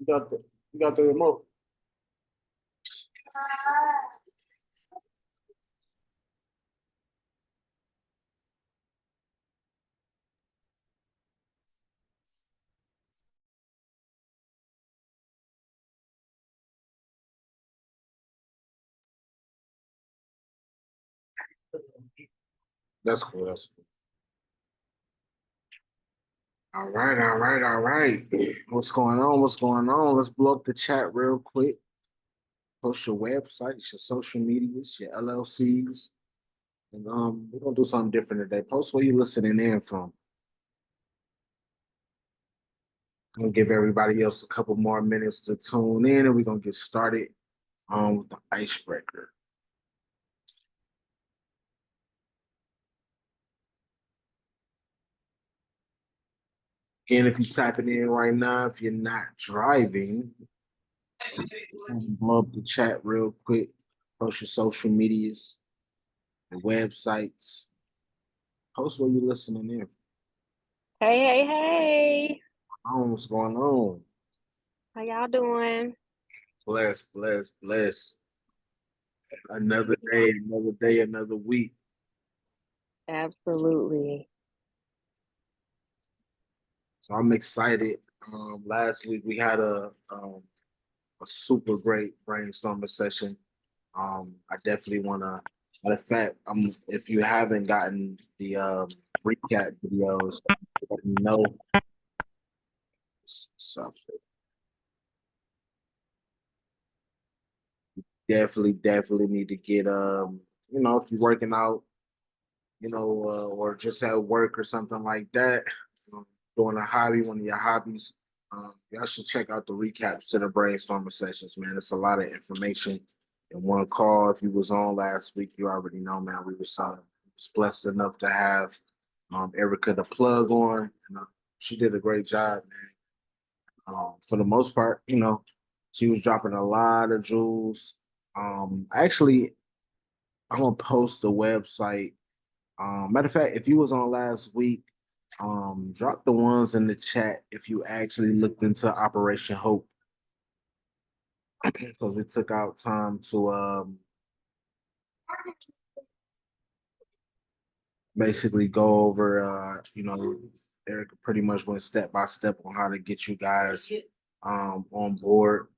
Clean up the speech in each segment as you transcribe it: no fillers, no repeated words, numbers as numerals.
You got the remote. That's cool. That's cool. All right, all right, all right. What's going on? What's going on? Let's blow up the chat real quick. Post your websites, your social medias, your LLCs. And we're gonna do something different today. Post where you listening in from. I'm gonna give everybody else a couple more minutes to tune in and we're gonna get started with the icebreaker. Again, if you're tapping in right now, if you're not driving, blow up the chat real quick. Post your social medias, your websites. Post where you listening in. Hey, hey, hey. What's going on? How y'all doing? Bless, bless, bless. Another day, another week. Absolutely. So I'm excited. Last week we had a super great brainstorming session. I definitely want to. Matter of fact, if you haven't gotten the recap videos, let me know something. Definitely need to get if you're working out, or just at work or something like that, doing a hobby, one of your hobbies, y'all should check out the recaps to the brainstorming sessions, man. It's a lot of information in one call. If you was on last week, you already know, man. We was blessed enough to have Erica the plug on, and she did a great job, man. For the most part, she was dropping a lot of jewels. Actually, I'm gonna post the website. Matter of fact, if you was on last week, drop the ones in the chat if you actually looked into Operation Hope because we took out time to basically go over. Eric pretty much went step by step on how to get you guys on board,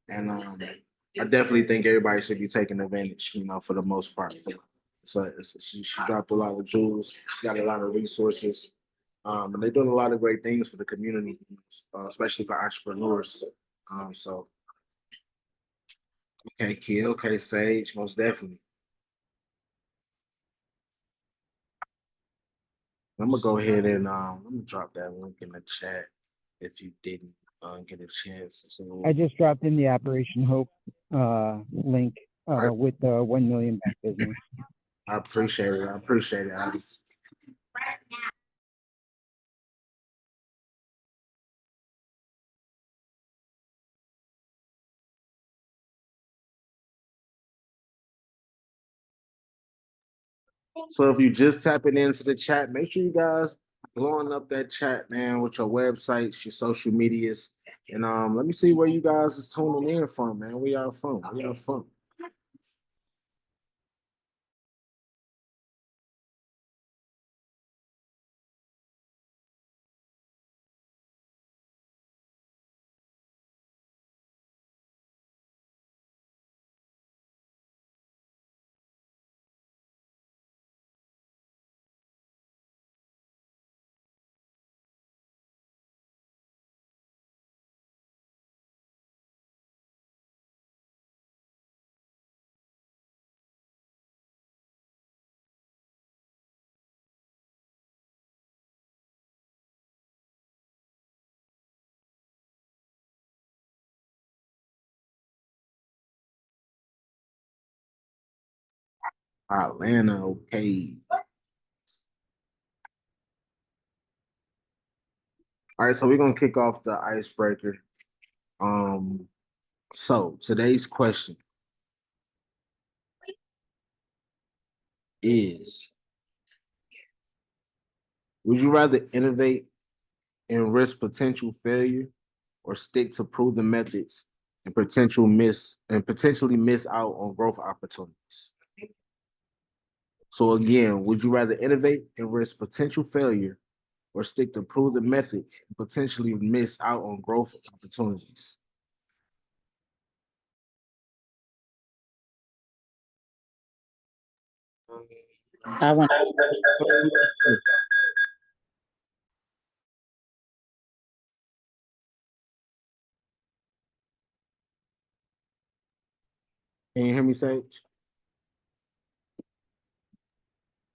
and I definitely think everybody should be taking advantage. For the most part. So she dropped a lot of jewels. She got a lot of resources. And they're doing a lot of great things for the community, especially for entrepreneurs. So, okay, Kid, okay, Sage, most definitely. I'm gonna go ahead and let me drop that link in the chat if you didn't get a chance. So, I just dropped in the Operation Hope link I, with the 1 million back business. I appreciate it. I appreciate it. So if you just tapping into the chat, make sure you guys blowing up that chat, man, with your websites, your social medias, and let me see where you guys is tuning in from, man. Where y'all from? Where y'all from? Atlanta, okay. All right, so we're gonna kick off the icebreaker. Um, so today's question is: would you rather innovate and risk potential failure, or stick to proven methods and potentially miss out on growth opportunities? So again, would you rather innovate and risk potential failure or stick to proven methods and potentially miss out on growth opportunities? I want. Can you hear me, Sage?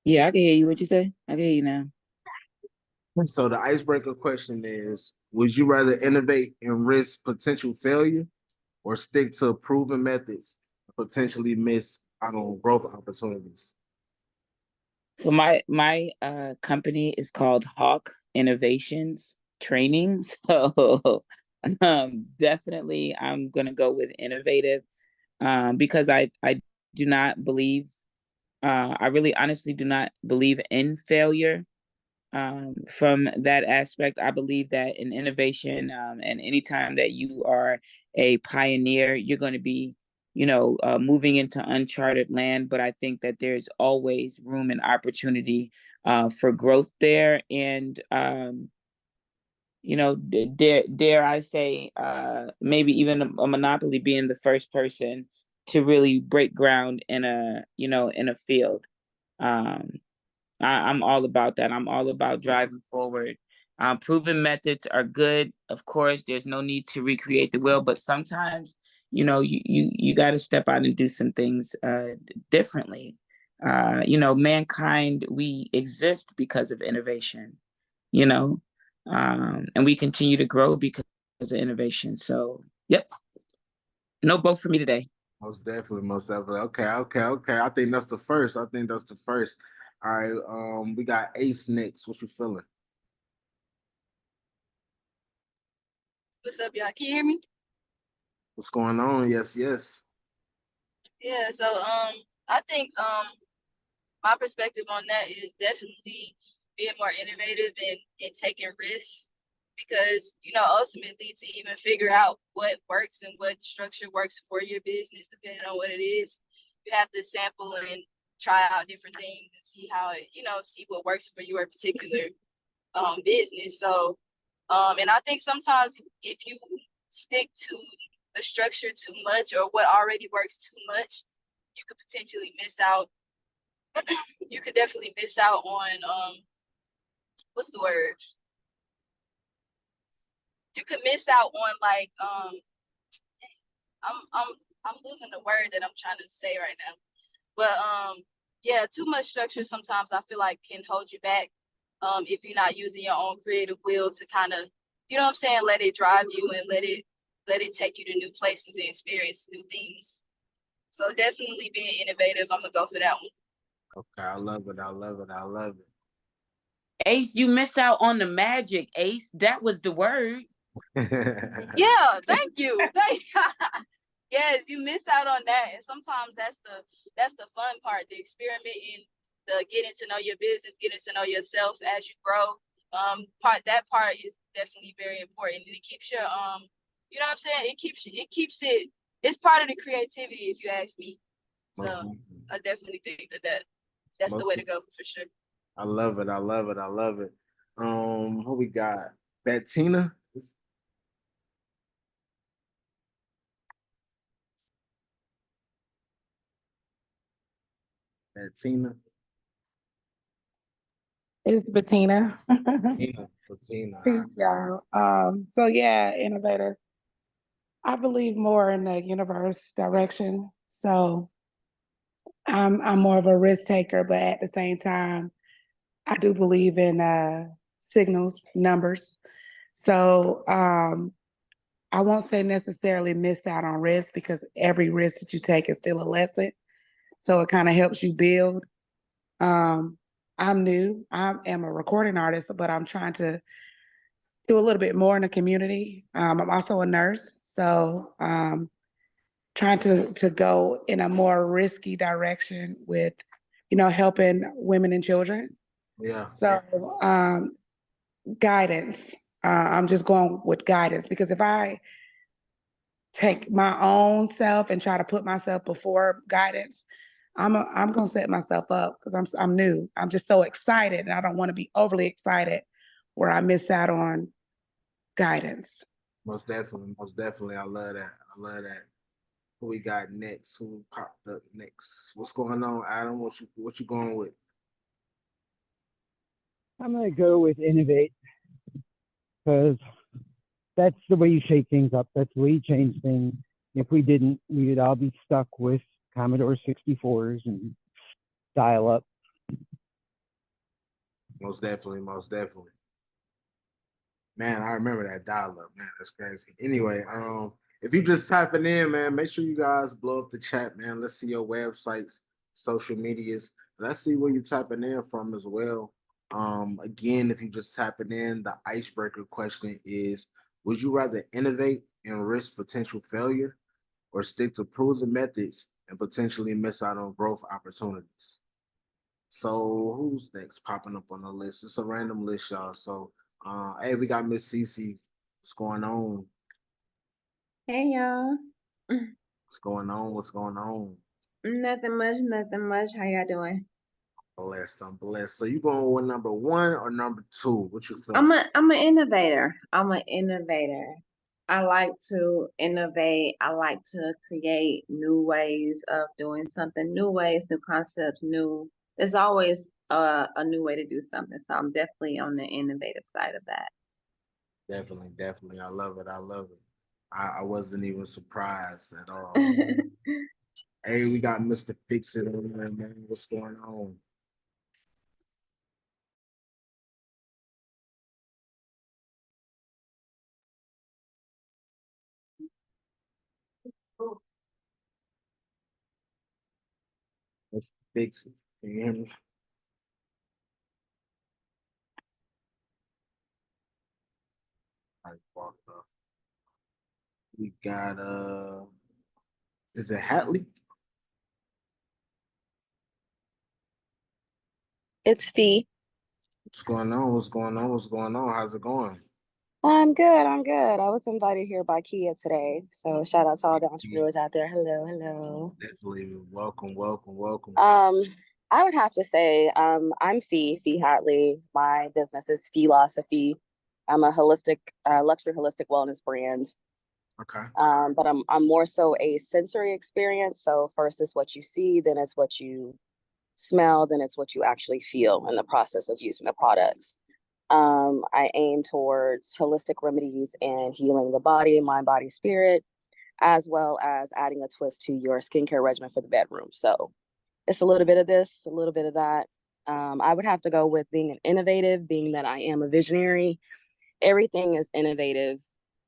Yeah, I can hear you. What you say? I can hear you now. So the icebreaker question is, would you rather innovate and risk potential failure or stick to proven methods and potentially miss out on growth opportunities? So my company is called Hawk Innovations Training. So definitely I'm gonna go with innovative because I do not believe I really honestly do not believe in failure. From that aspect, I believe that in innovation, and anytime that you are a pioneer, you're going to be, moving into uncharted land. But I think that there's always room and opportunity for growth there. And, dare I say, maybe even a monopoly being the first person to really break ground in in a field. Um, I'm all about that. I'm all about driving forward. Proven methods are good. Of course, there's no need to recreate the wheel, but sometimes, you got to step out and do some things differently. Mankind, we exist because of innovation, you know, and we continue to grow because of innovation. So, yep, no vote for me today. Most definitely, most definitely. Okay. I think that's the first. I think that's the first. All right. We got Ace next. What you feeling? What's up, y'all? Can you hear me? What's going on? Yes. Yeah, so I think my perspective on that is definitely being more innovative and taking risks because ultimately to even figure out what works and what structure works for your business, depending on what it is, you have to sample and try out different things and see how it, see what works for your particular business. So and I think sometimes if you stick to a structure too much or what already works too much, you could potentially miss out. You could definitely miss out on what's the word? You could miss out on like I'm losing the word that I'm trying to say right now. But yeah, too much structure sometimes I feel like can hold you back if you're not using your own creative will to kind of, what I'm saying, let it drive you and let it take you to new places and experience new things. So definitely being innovative, I'm gonna go for that one. Okay, I love it. Ace, you miss out on the magic, Ace. That was the word. Yeah, thank you. Yes, you miss out on that. And sometimes that's the fun part, the experimenting, the getting to know your business, getting to know yourself as you grow. That part is definitely very important. And it keeps your you know what I'm saying? It's part of the creativity if you ask me. So I definitely think that's the way to go for sure. I love it. Who we got? Bettina? Bettina? It's Bettina. Bettina. Peace, y'all. So yeah, innovative. I believe more in the universe direction. So I'm more of a risk taker, but at the same time, I do believe in signals, numbers. So I won't say necessarily miss out on risk because every risk that you take is still a lesson. So it kind of helps you build. Um, I'm new. I am a recording artist, but I'm trying to do a little bit more in the community. I'm also a nurse, so trying to go in a more risky direction with, helping women and children. Yeah. So guidance. I'm just going with guidance, because if I take my own self and try to put myself before guidance, I'm gonna set myself up, because I'm new. I'm just so excited, and I don't want to be overly excited where I miss out on guidance. Most definitely, most definitely. I love that. I love that. Who we got next? Who popped up next? What's going on, Adam? What you going with? I'm gonna go with innovate because that's the way you shake things up. That's the way you change things. If we didn't, we would all be stuck with Commodore 64s and dial up. Most definitely, most definitely. Man, I remember that dial up. Man, that's crazy. Anyway, if you just typing in, man, make sure you guys blow up the chat, man. Let's see your websites, social medias. Let's see where you're typing in from as well. Again, if you just typing in, the icebreaker question is: would you rather innovate and risk potential failure, or stick to proven methods and potentially miss out on growth opportunities? So who's next popping up on the list? It's a random list, y'all. So hey, we got Miss Cece. What's going on? Hey y'all. What's going on? What's going on? Nothing much, nothing much. How y'all doing? Blessed, I'm blessed. So you going with number one or number two? What you feeling? I'm an innovator. I'm an innovator. I like to innovate. I like to create new ways of doing something, new ways, new concepts, new. There's always a new way to do something. So I'm definitely on the innovative side of that. Definitely, definitely. I love it. I love it. I wasn't even surprised at all. Hey, we got Mr. Fix It on there, man. What's going on? Mr. Fix It. Can you hear me? I walked up. We got is it Hatley? It's Fee. What's going on? What's going on? What's going on? How's it going? I'm good. I'm good. I was invited here by Kia today. So shout out to all the entrepreneurs out there. Hello, hello. Definitely welcome, welcome, welcome. I would have to say, I'm Fee Hatley. My business is Philosophy. I'm a holistic, luxury holistic wellness brand. Okay. But I'm more so a sensory experience. So first is what you see, then it's what you smell, then it's what you actually feel in the process of using the products. I aim towards holistic remedies and healing the body, mind, body, spirit, as well as adding a twist to your skincare regimen for the bedroom. So it's a little bit of this, a little bit of that. I would have to go with being an innovative, being that I am a visionary. Everything is innovative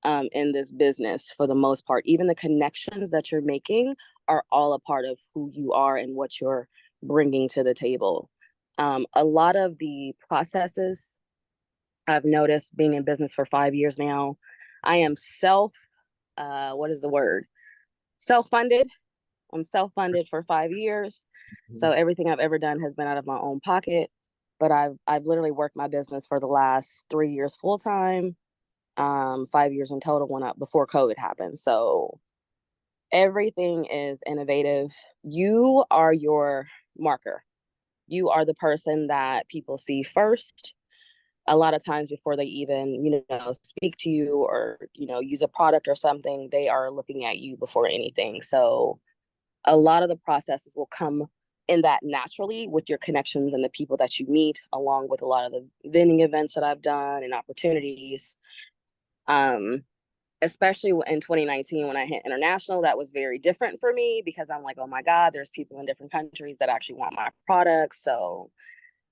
in this business for the most part. Even the connections that you're making are all a part of who you are and what you're bringing to the table. A lot of the processes I've noticed being in business for 5 years now, I am what is the word? Self-funded. I'm self-funded for 5 years. So everything I've ever done has been out of my own pocket. But I've literally worked my business for the last 3 years full time, 5 years in total before COVID happened. So everything is innovative. You are your marker. You are the person that people see first. A lot of times before they even, speak to you or, use a product or something, they are looking at you before anything. So a lot of the processes will come in that naturally with your connections and the people that you meet, along with a lot of the vending events that I've done and opportunities. Especially in 2019 when I hit international, that was very different for me because I'm like, oh my God, there's people in different countries that actually want my products. So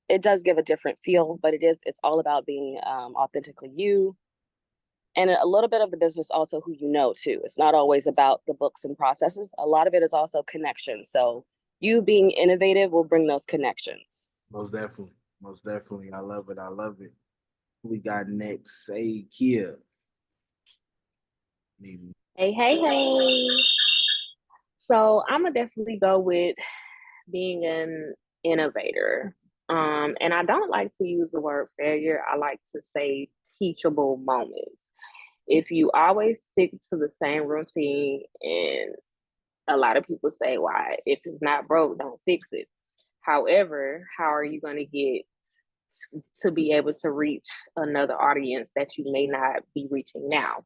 it does give a different feel, but it's all about being authentically you. And a little bit of the business also who you know too. It's not always about the books and processes. A lot of it is also connections. So you being innovative will bring those connections. Most definitely. Most definitely. I love it. I love it. Who we got next? Say Kia. Maybe. Hey, hey, hey. So I'm gonna definitely go with being an innovator. And I don't like to use the word failure. I like to say teachable moments. If you always stick to the same routine, and a lot of people say, why, if it's not broke, don't fix it. However, how are you going to get to be able to reach another audience that you may not be reaching now?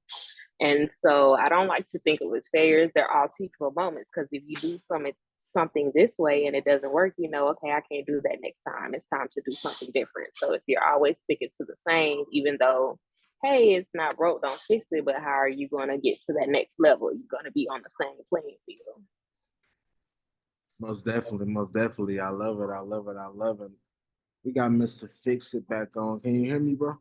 And so I don't like to think of it as failures. They're all teachable moments, because if you do something this way and it doesn't work, you know, okay, I can't do that next time. It's time to do something different. So if you're always sticking to the same, even though, hey, it's not broke, don't fix it, but how are you going to get to that next level? You're going to be on the same playing field. Most definitely, most definitely. I love it. I love it. I love it. We got Mr. Fix It back on. Can you hear me, bro?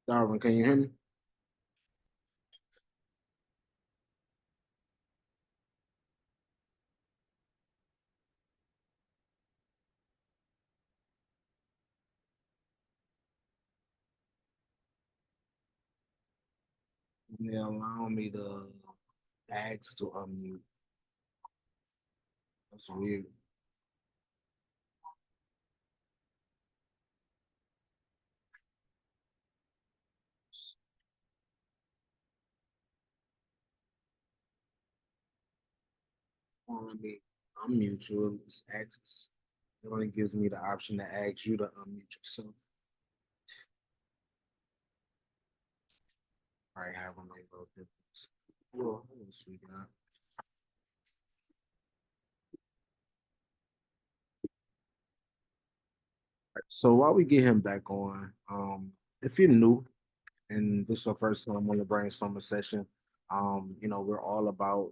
Darwin, can you hear me? They allow me to ask to unmute. That's weird. Let me unmute you. It's access. It only gives me the option to ask you to unmute yourself. All right, having a little difference. Well, what else we got? So while we get him back on, if you're new and this is your first time on the Brainstorming session, we're all about,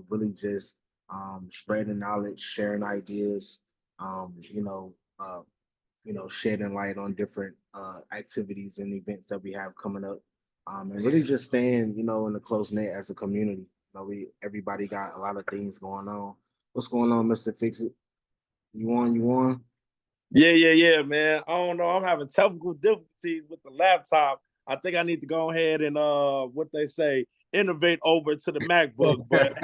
really just spreading knowledge, sharing ideas, um, you know, uh, shedding light on different activities and events that we have coming up, and really just staying, in the close knit as a community. Everybody got a lot of things going on. What's going on, Mr. Fix It? You on? You on? Yeah, man. I don't know. I'm having technical difficulties with the laptop. I think I need to go ahead and what they say, innovate over to the MacBook. But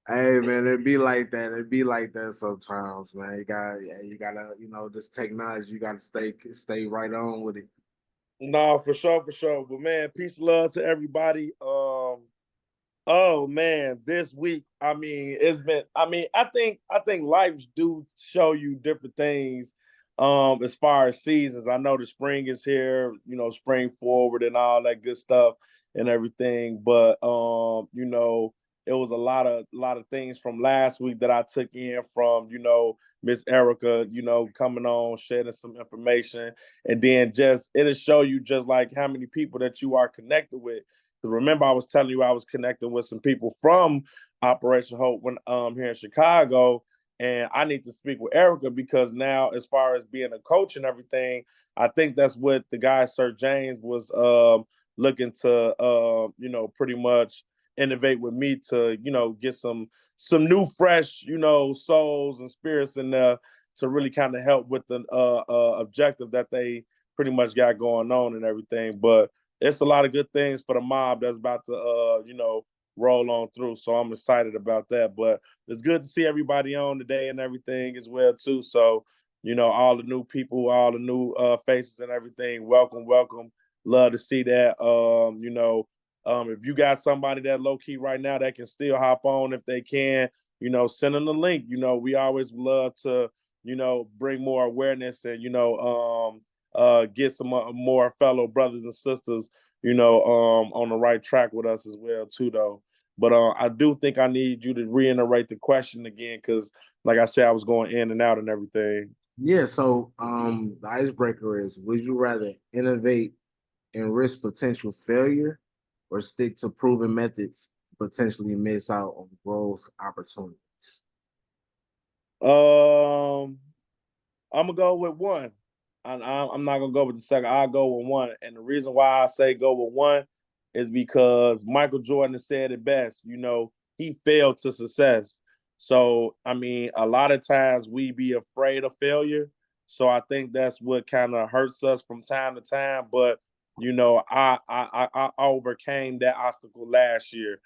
Hey man, it be like that. It be like that sometimes, man. You gotta, this technology. You gotta stay right on with it. no, for sure, for sure. But man, peace and love to everybody. Oh man, this week, I mean, it's been I think life do show you different things as far as seasons. I know the spring is here, spring forward and all that good stuff and everything, but it was a lot of things from last week that I took in from, Miss Erica, coming on, sharing some information, and then just it'll show you just like how many people that you are connected with. Remember, I was telling you I was connecting with some people from Operation Hope when here in Chicago, and I need to speak with Erica because now, as far as being a coach and everything, I think that's what the guy Sir James was looking to pretty much innovate with me to get some new fresh souls and spirits in there to really kind of help with the objective that they pretty much got going on and everything, but it's a lot of good things for the mob that's about to roll on through. So I'm excited about that. But it's good to see everybody on today and everything as well too. So all the new people, all the new faces and everything. Welcome, welcome. Love to see that. If you got somebody that low key right now that can still hop on if they can, send them the link. We always love to bring more awareness and get some more fellow brothers and sisters, on the right track with us as well too, though. But I do think I need you to reiterate the question again, because, like I said, I was going in and out and everything. Yeah. So, the icebreaker is: would you rather innovate and risk potential failure, or stick to proven methods, potentially miss out on growth opportunities? Um, I'm gonna go with one. I'm not gonna go with the second. I'll go with one, and the reason why I say go with one is because Michael Jordan has said it best. He failed to success. So I mean, a lot of times we be afraid of failure, So I think that's what kind of hurts us from time to time. But I overcame that obstacle last year.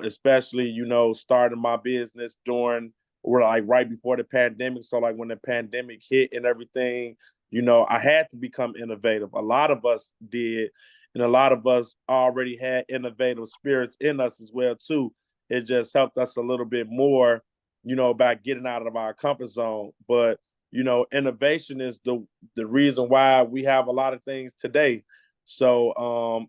Especially starting my business during or like right before the pandemic. So like when the pandemic hit and everything, I had to become innovative. A lot of us did, and a lot of us already had innovative spirits in us as well too. It just helped us a little bit more, by getting out of our comfort zone. But innovation is the reason why we have a lot of things today. So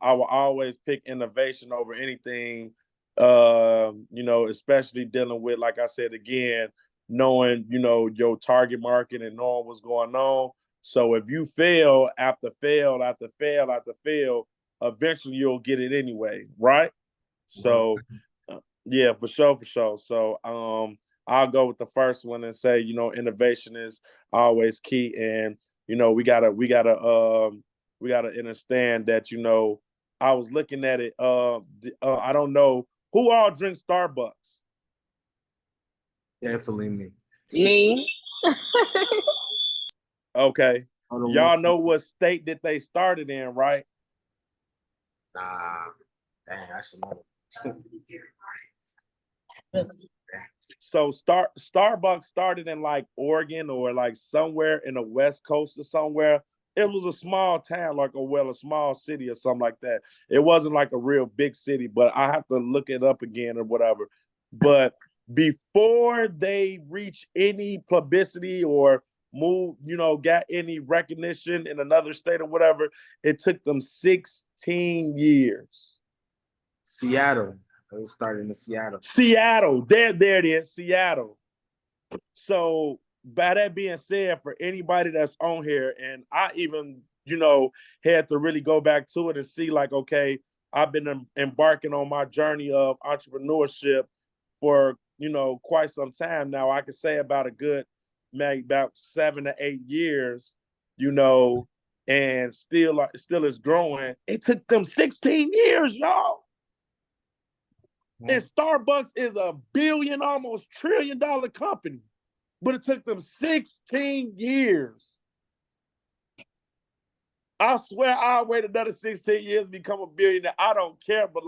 I will always pick innovation over anything. Especially dealing with, like I said again, knowing your target market and knowing what's going on. So if you fail after fail after fail after fail, eventually you'll get it anyway, right? So yeah, for sure, for sure. So I'll go with the first one and say, innovation is always key. And, we gotta understand that, I was looking at it. I don't know who all drinks Starbucks. Definitely me. Me. Okay. I don't Y'all want know what state that they started in, right? Nah, dang, I should know. So Starbucks started in like Oregon or like somewhere in the West Coast or somewhere. It was a small town, like a small city or something like that. It wasn't like a real big city, but I have to look it up again or whatever. But before they reach any publicity or move, got any recognition in another state or whatever, it took them 16 years. Seattle. It was starting in Seattle. Seattle, there it is, Seattle. So by that being said, for anybody that's on here, and I even, had to really go back to it and see like, okay, I've been embarking on my journey of entrepreneurship for, quite some time now. I could say about a good, maybe about 7 to 8 years, and still is growing. It took them 16 years, y'all. And Starbucks is a billion, almost $1 trillion company, but it took them 16 years. I swear I'll wait another 16 years to become a billionaire. I don't care, but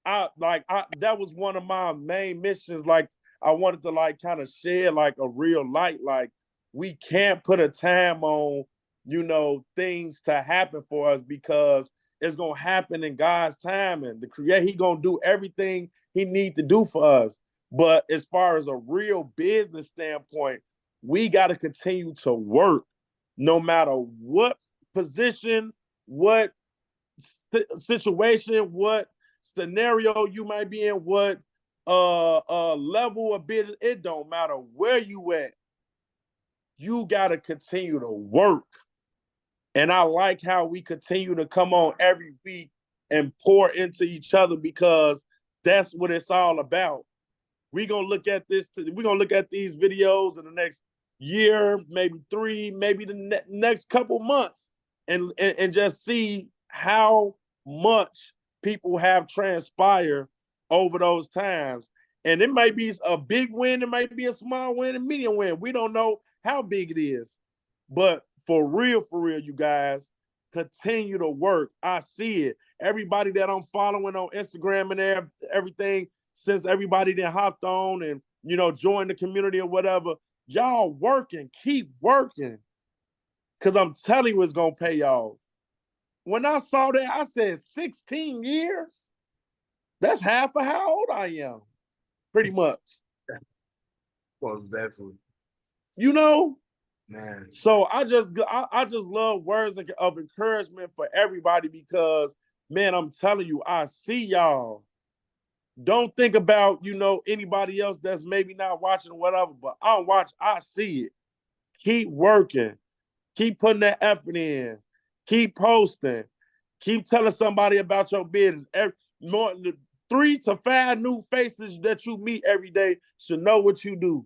that was one of my main missions. Like I wanted to like kind of shed like a real light. Like we can't put a time on, things to happen for us because it's gonna happen in God's time and the create. He gonna do everything he need to do for us. But as far as a real business standpoint, we got to continue to work no matter what position, what situation, what scenario you might be in, what level of business. It don't matter where you at. You got to continue to work. And I like how we continue to come on every week and pour into each other because that's what it's all about. We're gonna look at these videos in the next year, maybe 3, maybe the next couple months, and just see how much people have transpired over those times. And it might be a big win, it might be a small win, a medium win. We don't know how big it is. But for real, you guys, continue to work. I see it. Everybody that I'm following on Instagram and everything, since everybody then hopped on and joined the community or whatever, y'all working, keep working. Cause I'm telling you it's gonna pay y'all. When I saw that, I said 16 years? That's half of how old I am. Pretty much. Most definitely. Man. So I just love words of encouragement for everybody because man, I'm telling you, I see y'all. Don't think about, anybody else that's maybe not watching or whatever, but I see it. Keep working. Keep putting that effort in. Keep posting. Keep telling somebody about your business. More 3 to 5 new faces that you meet every day should know what you do.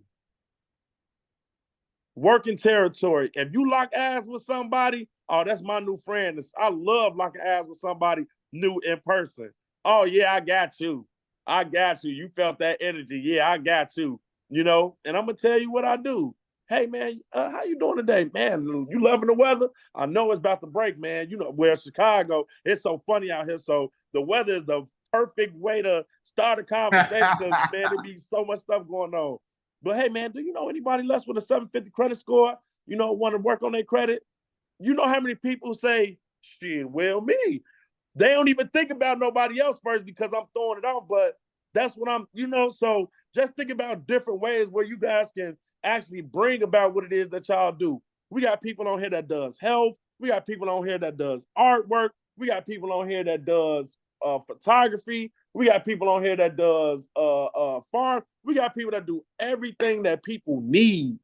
Working territory. If you lock eyes with somebody, oh, that's my new friend. I love locking eyes with somebody new in person. Oh, yeah, I got you. I got you. You felt that energy. Yeah, I got you. And I'm going to tell you what I do. Hey man, how you doing today? Man, you loving the weather? I know it's about to break, man. You know, where Chicago, it's so funny out here. So the weather is the perfect way to start a conversation because man, there be so much stuff going on. But hey man, do you know anybody less with a 750 credit score? You know, want to work on their credit? You know how many people say, shit, well, me. They don't even think about nobody else first because I'm throwing it off. But that's what I'm, you know. So just think about different ways where you guys can actually bring about what it is that y'all do. We got people on here that does health. We got people on here that does artwork. We got people on here that does photography. We got people on here that does farm. We got people that do everything that people need.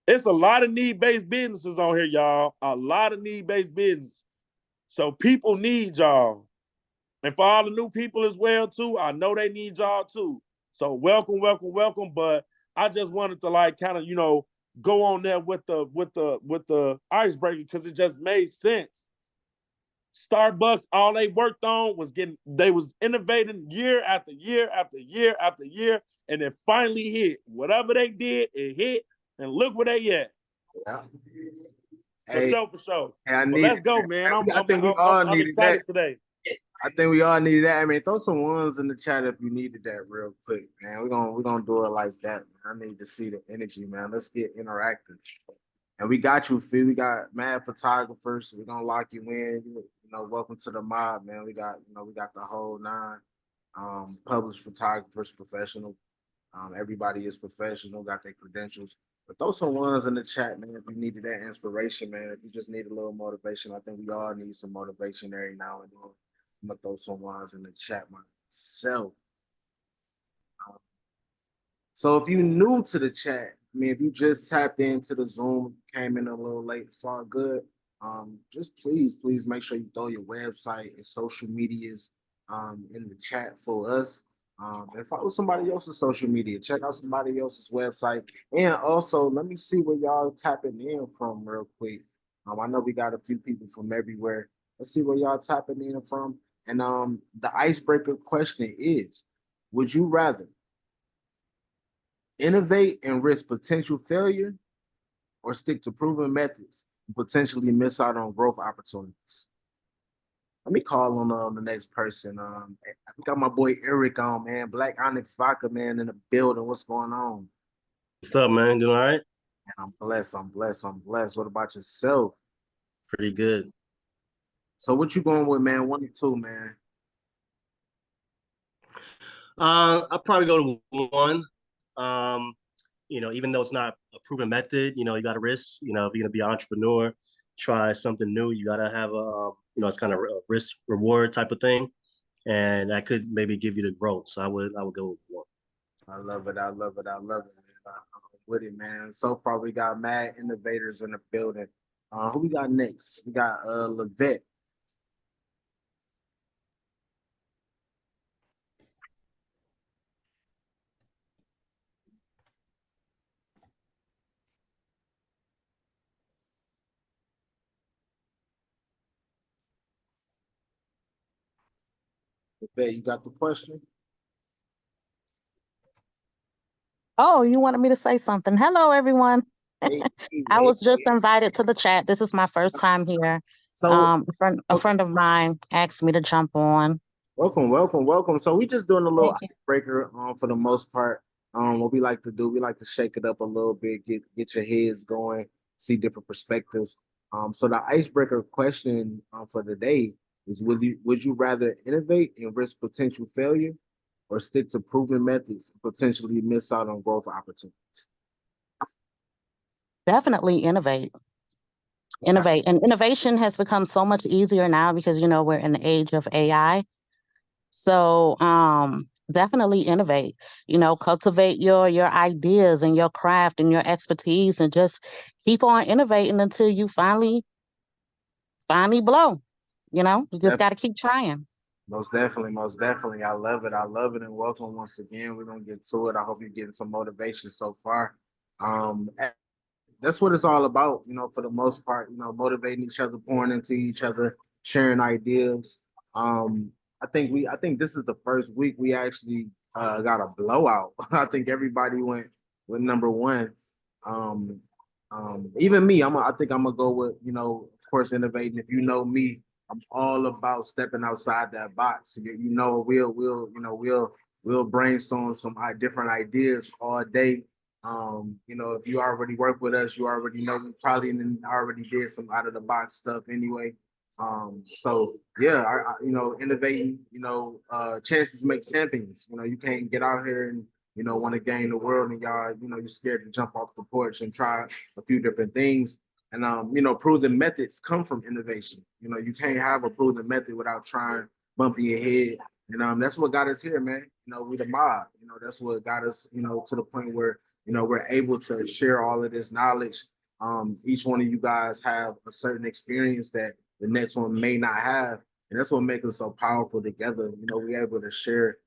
It's a lot of need-based businesses on here, y'all. A lot of need-based business. So people need y'all. And for all the new people as well, too, I know they need y'all too. So welcome, welcome, welcome. But I just wanted to like kind of, you know, go on there with the icebreaker because it just made sense. Starbucks, all they worked on was they was innovating year after year after year after year, and it finally hit. Whatever they did, it hit, and look where they at. Yeah. For Hey, sure, for sure. I But need let's go, man. I think we all I'm needed excited that. today. I think we all needed that. I mean, throw some ones in the chat if you needed that real quick, man. We're gonna do it like that, man. I need to see the energy, man. Let's get interactive. And we got you, Phil. We got mad photographers. We're gonna lock you in. You know, welcome to the mob, man. We got the whole nine. Published photographers, professional. Everybody is professional, got their credentials. But throw some ones in the chat, man. If you needed that inspiration, man. If you just need a little motivation, I think we all need some motivation every now and then. I'm gonna throw some ones in the chat myself. So if you new to the chat, I mean, if you just tapped into the Zoom, came in a little late, it's all good. Just please make sure you throw your website and social medias in the chat for us. And follow somebody else's social media. Check out somebody else's website. And also, let me see where y'all tapping in from real quick. I know we got a few people from everywhere. Let's see where y'all tapping in from. And the icebreaker question is, would you rather innovate and risk potential failure or stick to proven methods and potentially miss out on growth opportunities? Let me call on the next person. I got my boy Eric on, man. Black Onyx Vodka, man, in the building. What's going on? What's up, man? Doing all right? Man, I'm blessed. I'm blessed. I'm blessed. What about yourself? Pretty good. So what you going with, man? 1 or 2, man. I'll probably go to one. Even though it's not a proven method, you got to risk. If you're gonna be an entrepreneur, try something new. You gotta have it's kind of a risk reward type of thing, and that could maybe give you the growth. So I would go with one. I love it. I love it. I love it. I'm with it, man. So far, we got mad innovators in the building. Who we got next? We got Levette. Levette, you got the question? Oh, you wanted me to say something. Hello, everyone. Hey, hey, I hey. was just invited to the chat. This is my first time here. So A friend of mine asked me to jump on. welcome, welcome, welcome. So we just doing a little Thank you. icebreaker for the most part. What we like to do, we like to shake it up a little bit, get your heads going, see different perspectives. So the icebreaker question for today is: would you rather innovate and risk potential failure, or stick to proven methods and potentially miss out on growth opportunities? Definitely innovate. Innovate. And innovation has become so much easier now because, we're in the age of AI. So definitely innovate, cultivate your ideas and your craft and your expertise and just keep on innovating until you finally blow. You just got to keep trying. Most definitely, most definitely. I love it. I love it. And welcome once again. We're gonna get to it. I hope you're getting some motivation so far. Um, that's what it's all about, for the most part, motivating each other, pouring into each other, sharing ideas. I think this is the first week we actually got a blowout. I think everybody went with number one. Even me, I think I'm gonna go with, of course, innovating. If you know me, I'm all about stepping outside that box. We'll brainstorm some different ideas all day. If you already work with us, you already know we probably already did some out of the box stuff anyway. So yeah, innovating, chances make champions. You can't get out here and want to gain the world and y'all, you're scared to jump off the porch and try a few different things. And proven methods come from innovation. You can't have a proven method without trying, bumping your head. And that's what got us here, man. We the mob. That's what got us, to the point where, we're able to share all of this knowledge. Each one of you guys have a certain experience that the next one may not have. And that's what makes us so powerful together. We're able to share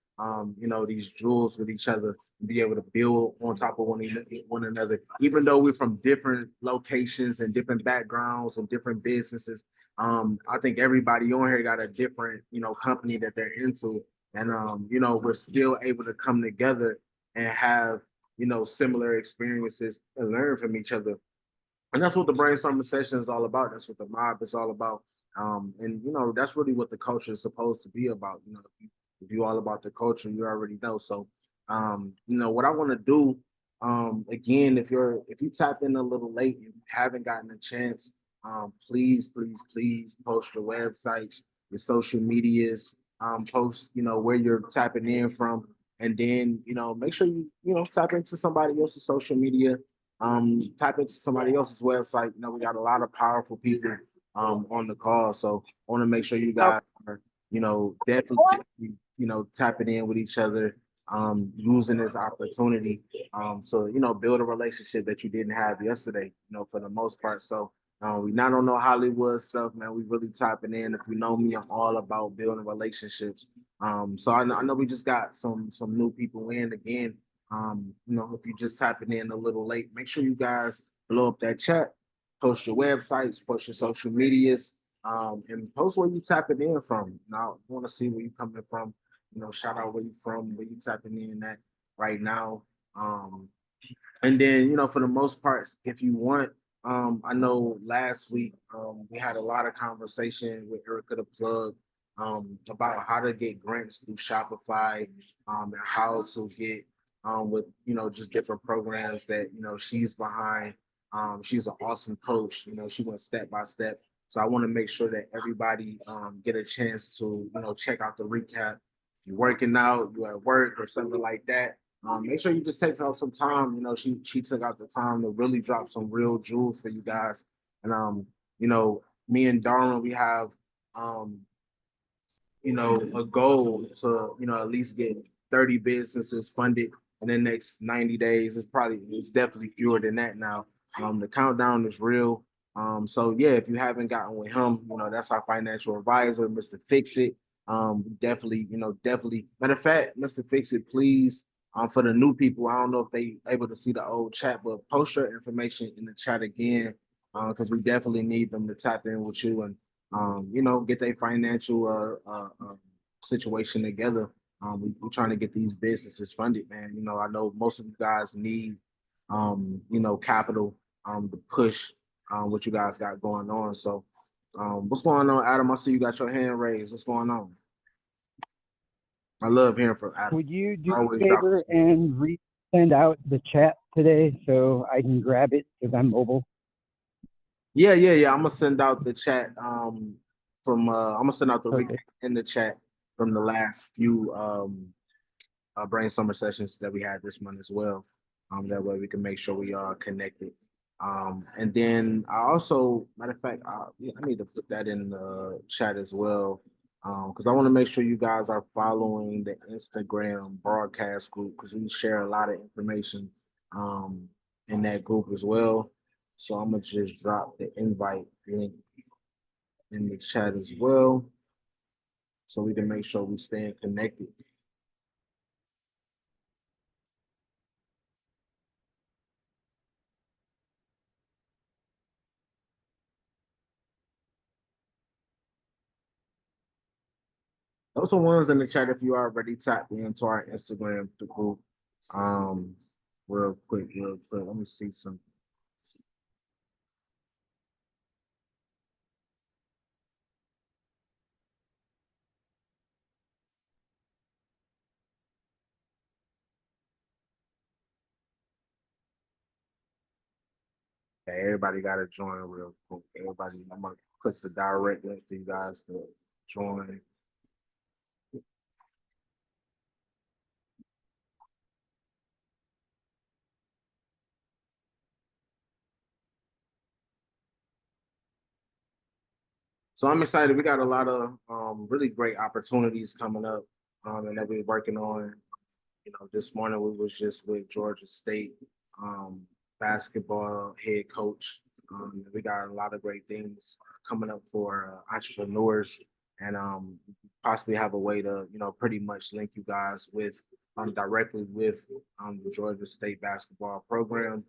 these jewels with each other and be able to build on top of one another. Even though we're from different locations and different backgrounds and different businesses, I think everybody on here got a different, company that they're into. And, we're still able to come together and have, similar experiences and learn from each other. And that's what the brainstorming session is all about. That's what the mob is all about. And that's really what the culture is supposed to be about. If you all about the culture, you already know. So, what I want to do, again, if you tap in a little late and you haven't gotten a chance, please, please, please post your websites, your social medias, post, where you're tapping in from, and then, make sure you tap into somebody else's social media, tap into somebody else's website. We got a lot of powerful people on the call, so I want to make sure you guys are, definitely, tapping in with each other, using this opportunity, so build a relationship that you didn't have yesterday, for the most part. So we not on no Hollywood stuff, man. We really tapping in. If you know me, I'm all about building relationships. So I know we just got some new people in again. If you just tapping in a little late, make sure you guys blow up that chat, post your websites, post your social medias, and post where you tapping in from. Now, I want to see where you coming from. Shout out where you from, where you tapping in at right now. And then, for the most part, if you want, I know last week we had a lot of conversation with Erica the Plug, about how to get grants through Shopify, and how to get with just different programs that she's behind. She's an awesome coach. She went step by step. So I want to make sure that everybody get a chance to check out the recap. If you're working out, you're at work or something like that, make sure you just take out some time. She took out the time to really drop some real jewels for you guys. And me and Darwin, we have a goal to, at least get 30 businesses funded in the next 90 days. It's definitely fewer than that now. The countdown is real. So yeah, if you haven't gotten with him, that's our financial advisor, Mr. Fix It. Definitely, matter of fact, Mr. Fix It, please, for the new people, I don't know if they able to see the old chat, but post your information in the chat again, because we definitely need them to tap in with you and get their financial situation together. We're trying to get these businesses funded, man. I know most of you guys need, capital, to push what you guys got going on. So, what's going on, Adam? I see you got your hand raised. What's going on? I love hearing from Adam. Would you do me a favor and send out the chat today so I can grab it because I'm mobile? Yeah. I'm gonna send out the chat. I'm gonna send out the recap in the chat from the last few brainstorming sessions that we had this month as well. That way we can make sure we are connected. And then I also, matter of fact, I need to put that in the chat as well, because I want to make sure you guys are following the Instagram broadcast group, because we share a lot of information in that group as well. So I'm gonna just drop the invite link in the chat as well, so we can make sure we stay connected. Those are ones in the chat if you already tapped into our Instagram group. Real quick. Let me see something. Okay, everybody got to join real quick. Everybody, I'm gonna click the direct link for you guys to join. So I'm excited. We got a lot of really great opportunities coming up, and that we're working on. You know, this morning we was just with Georgia State um, basketball head coach. We got a lot of great things coming up for entrepreneurs, and possibly have a way to, you know, pretty much link you guys with directly with the Georgia State basketball program.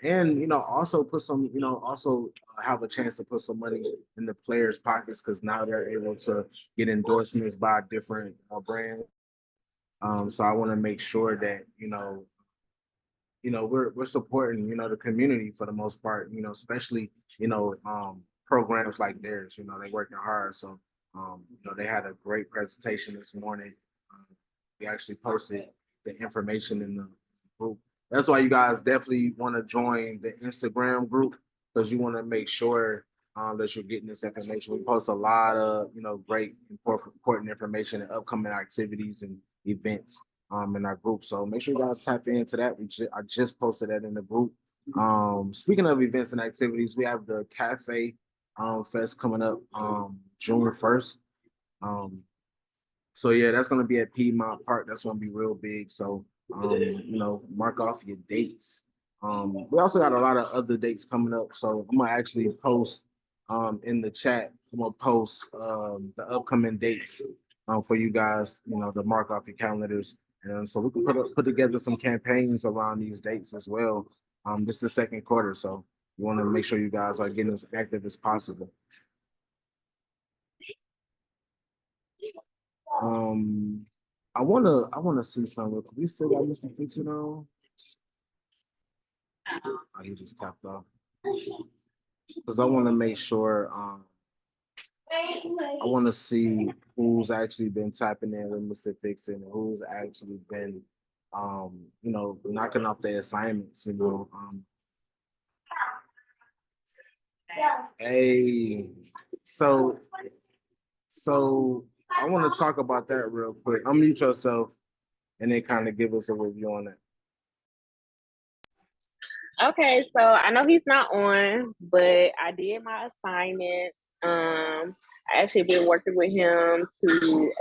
And you know, also put some, you know, also have a chance to put some money in the players' pockets because now they're able to get endorsements by different brands. So I want to make sure that, we're supporting, you know, the community for the most part, you know, especially, programs like theirs, you know, they're working hard. So, they had a great presentation this morning. Um, we actually posted the information in the group. That's why you guys definitely want to join the Instagram group because you want to make sure that you're getting this information. We post a lot of, you know, great, important information and upcoming activities and events in our group. So make sure you guys tap into that. I just posted that in the group. Speaking of events and activities, we have the Cafe Fest coming up June 1st. So yeah, that's gonna be at Piedmont Park. That's gonna be real big. So mark off your dates. We also got a lot of other dates coming up. So I'm gonna actually post in the chat. I'm gonna post the upcoming dates for you guys, you know, to mark off your calendars. And so we can put together some campaigns around these dates as well. This is the second quarter, so we want to make sure you guys are getting as active as possible. I wanna see something. We still got Mr. Fix It on. Oh, he just tapped off. Because I want to make sure I want to see who's actually been tapping in with Mr. Fix It and who's actually been knocking off their assignments, you know. Hey, so I want to talk about that real quick. Unmute yourself and then kind of give us a review on that. Okay, so I know he's not on, but I did my assignment. I actually been working with him to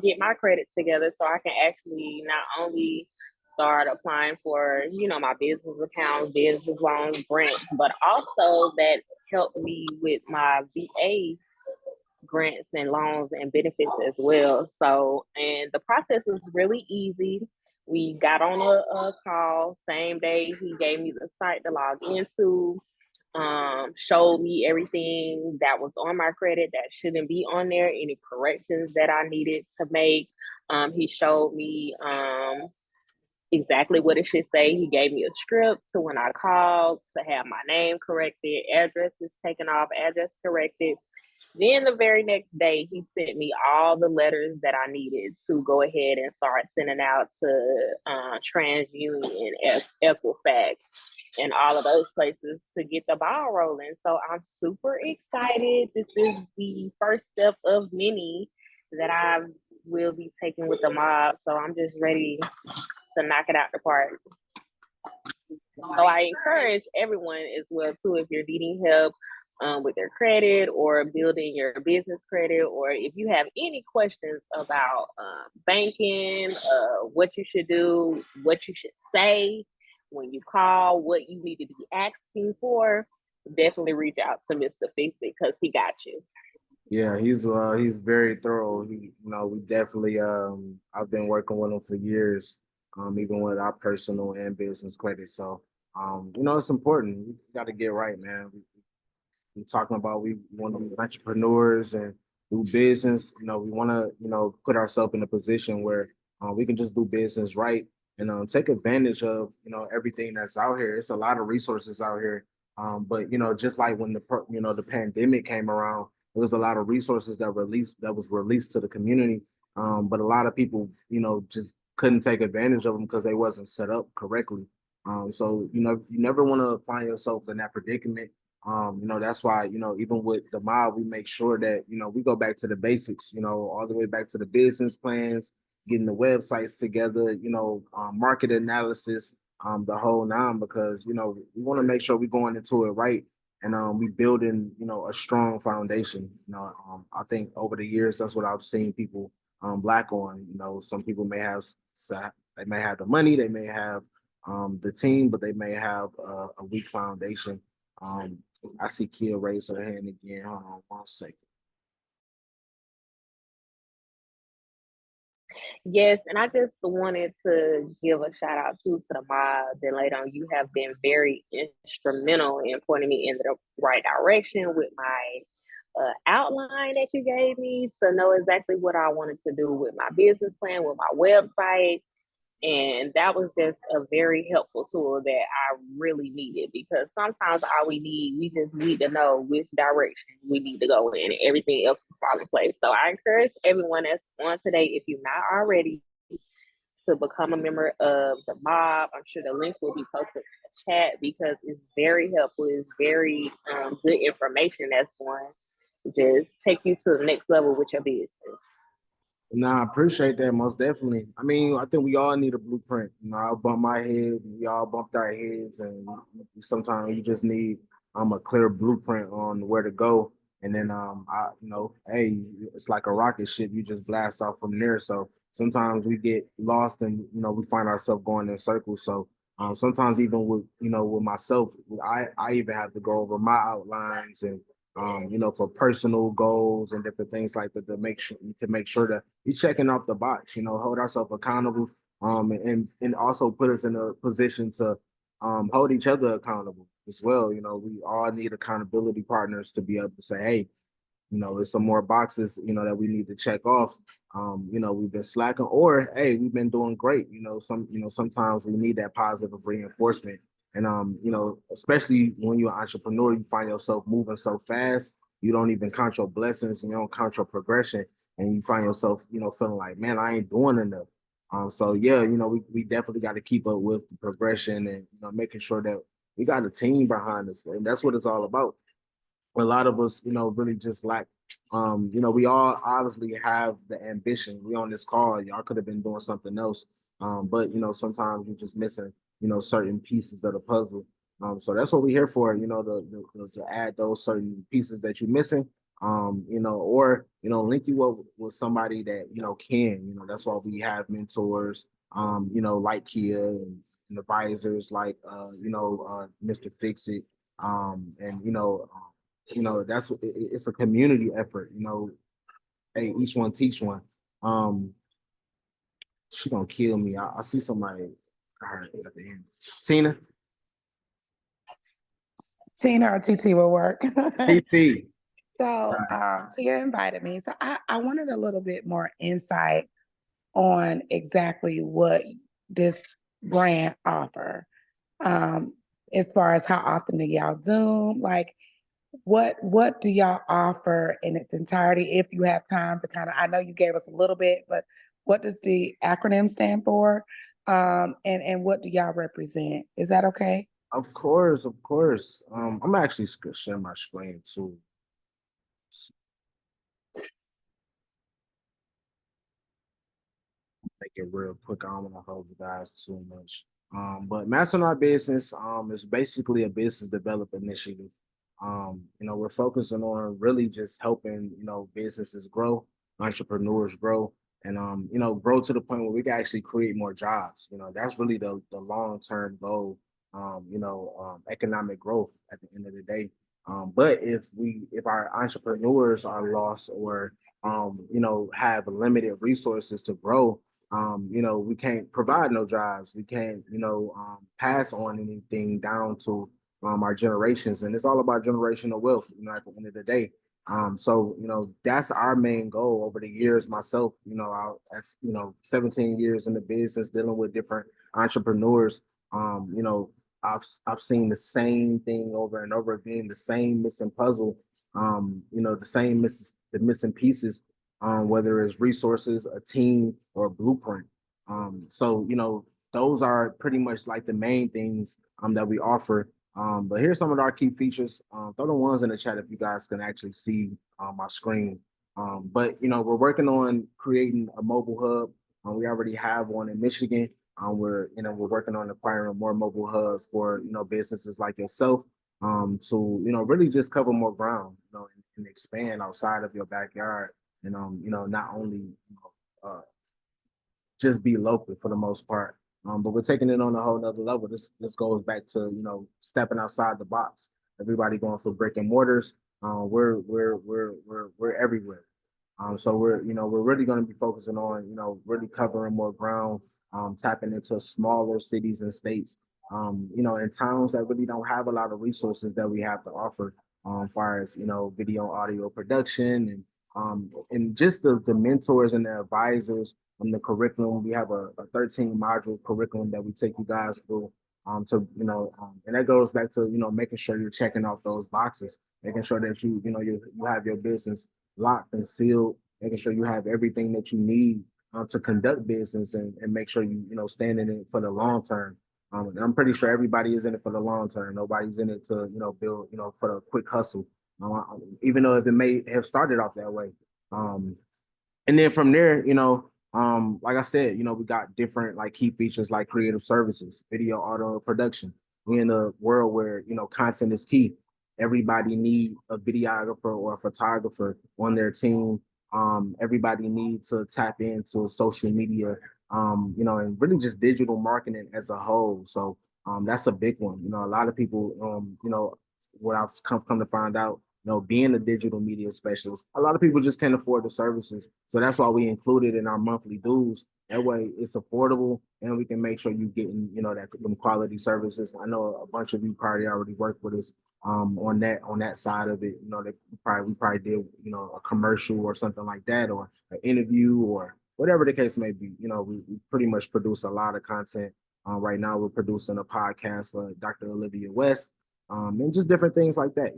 get my credit together so I can actually not only start applying for, my business accounts, business loans, grants, but also that helped me with my VA grants and loans and benefits as well. So, and the process was really easy. We got on a call same day. He gave me the site to log into, showed me everything that was on my credit that shouldn't be on there, any corrections that I needed to make. He showed me exactly what it should say. He gave me a script to when I called to have my name corrected, addresses taken off, address corrected. Then the very next day, he sent me all the letters that I needed to go ahead and start sending out to TransUnion, Equifax, and all of those places to get the ball rolling. So I'm super excited. This is the first step of many that I will be taking with the mob. So I'm just ready to knock it out the park. So I encourage everyone as well too, if you're needing help with their credit or building your business credit, or if you have any questions about banking, what you should do, what you should say when you call, what you need to be asking for, definitely reach out to Mr. Fix It because he got you. Yeah, he's very thorough. We definitely I've been working with him for years, even with our personal and business credit. So it's important. We got to get right, man. We're talking about we want to be entrepreneurs and do business. We want to put ourselves in a position where we can just do business right and take advantage of everything that's out here. It's a lot of resources out here, but just like when the pandemic came around, there was a lot of resources that was released to the community, but a lot of people just couldn't take advantage of them because they wasn't set up correctly. So you never want to find yourself in that predicament. That's why, even with the mob, we make sure that, we go back to the basics, all the way back to the business plans, getting the websites together, market analysis, the whole nine, because, we want to make sure we're going into it right. And we building, a strong foundation. I think over the years, that's what I've seen people black on. Some people may have, they may have the money, they may have the team, but they may have a weak foundation. I see Kia raise her hand again. Hold on 1 second. Yes, and I just wanted to give a shout out to the mob. Then later on, you have been very instrumental in pointing me in the right direction with my outline that you gave me to know exactly what I wanted to do with my business plan, with my website. And that was just a very helpful tool that I really needed, because sometimes all we just need to know which direction we need to go in, and everything else will fall in place. So I encourage everyone that's on today, if you're not already, to become a member of the mob. I'm sure the links will be posted in the chat, because it's very helpful. It's very good information that's going to just take you to the next level with your business. I appreciate that most definitely. I mean, I think we all need a blueprint. I bump my head, we all bumped our heads, and sometimes you just need a clear blueprint on where to go. And then hey, it's like a rocket ship. You just blast off from there. So sometimes we get lost, and we find ourselves going in circles. So sometimes even with myself, I even have to go over my outlines and for personal goals and different things like that, to make sure that we're checking off the box, hold ourselves accountable, and also put us in a position to hold each other accountable as well. We all need accountability partners to be able to say, hey, there's some more boxes, that we need to check off. We've been slacking, or hey, we've been doing great. Sometimes we need that positive reinforcement. And especially when you're an entrepreneur, you find yourself moving so fast, you don't even count your blessings, and you don't count your progression, and you find yourself, feeling like, man, I ain't doing enough. So yeah, we definitely got to keep up with the progression, and making sure that we got a team behind us, and that's what it's all about. A lot of us, really just lack. We all obviously have the ambition. We on this call, y'all could have been doing something else. But sometimes you're just missing, certain pieces of the puzzle. So that's what we're here for, to add those certain pieces that you're missing. Or link you up with somebody that can. That's why we have mentors, like Kia, and advisors like Mr. Fix It. And that's it's a community effort. Hey, each one teach one. She gonna kill me. I see somebody. All right, at the end. Tina or TT will work. TT. So Tia invited me. So I wanted a little bit more insight on exactly what this brand offer. As far as how often do y'all Zoom? Like, what do y'all offer in its entirety? If you have time to I know you gave us a little bit, but what does the acronym stand for? And what do y'all represent? Is that okay? Of course, of course. I'm actually share my screen too. Make it real quick. I don't want to hold you guys too much. But Mastering Our Business is basically a business development initiative. We're focusing on really just helping, businesses grow, entrepreneurs grow, and grow to the point where we can actually create more jobs. That's really the long-term goal. Economic growth at the end of the day. But if our entrepreneurs are lost, or have limited resources to grow, we can't provide no jobs. We can't, pass on anything down to our generations. And it's all about generational wealth, at the end of the day. So, that's our main goal over the years. Myself, as 17 years in the business, dealing with different entrepreneurs, I've seen the same thing over and over again, the same missing puzzle, the missing pieces, whether it's resources, a team, or a blueprint. So those are pretty much like the main things that we offer. But here's some of our key features. Throw the ones in the chat if you guys can actually see my screen. But we're working on creating a mobile hub. We already have one in Michigan. We're working on acquiring more mobile hubs for businesses like yourself to really just cover more ground, and expand outside of your backyard, and not only just be local for the most part. But we're taking it on a whole nother level. This goes back to stepping outside the box. Everybody going for brick and mortars. We're everywhere. So we're really going to be focusing on really covering more ground, tapping into smaller cities and states, and towns that really don't have a lot of resources that we have to offer, as far as video, audio production, and just the mentors and the advisors on the curriculum. We have a 13 module curriculum that we take you guys through. And that goes back to making sure you're checking off those boxes, making sure that you have your business locked and sealed, making sure you have everything that you need to conduct business, and make sure stand in it for the long term. And I'm pretty sure everybody is in it for the long term. Nobody's in it to build for the quick hustle, even though if it may have started off that way. And then from there, like I said, we got different like key features like creative services, video, audio production. We're in a world where content is key. Everybody need a videographer or a photographer on their team. Everybody needs to tap into social media, and really just digital marketing as a whole. So that's a big one. A lot of people, what I've come to find out, being a digital media specialist, a lot of people just can't afford the services. So that's why we include it in our monthly dues. That way it's affordable, and we can make sure you getting, that quality services. I know a bunch of you probably already work with us on that side of it. We probably did, a commercial or something like that, or an interview, or whatever the case may be. We pretty much produce a lot of content. Right now we're producing a podcast for Dr. Olivia West, and just different things like that,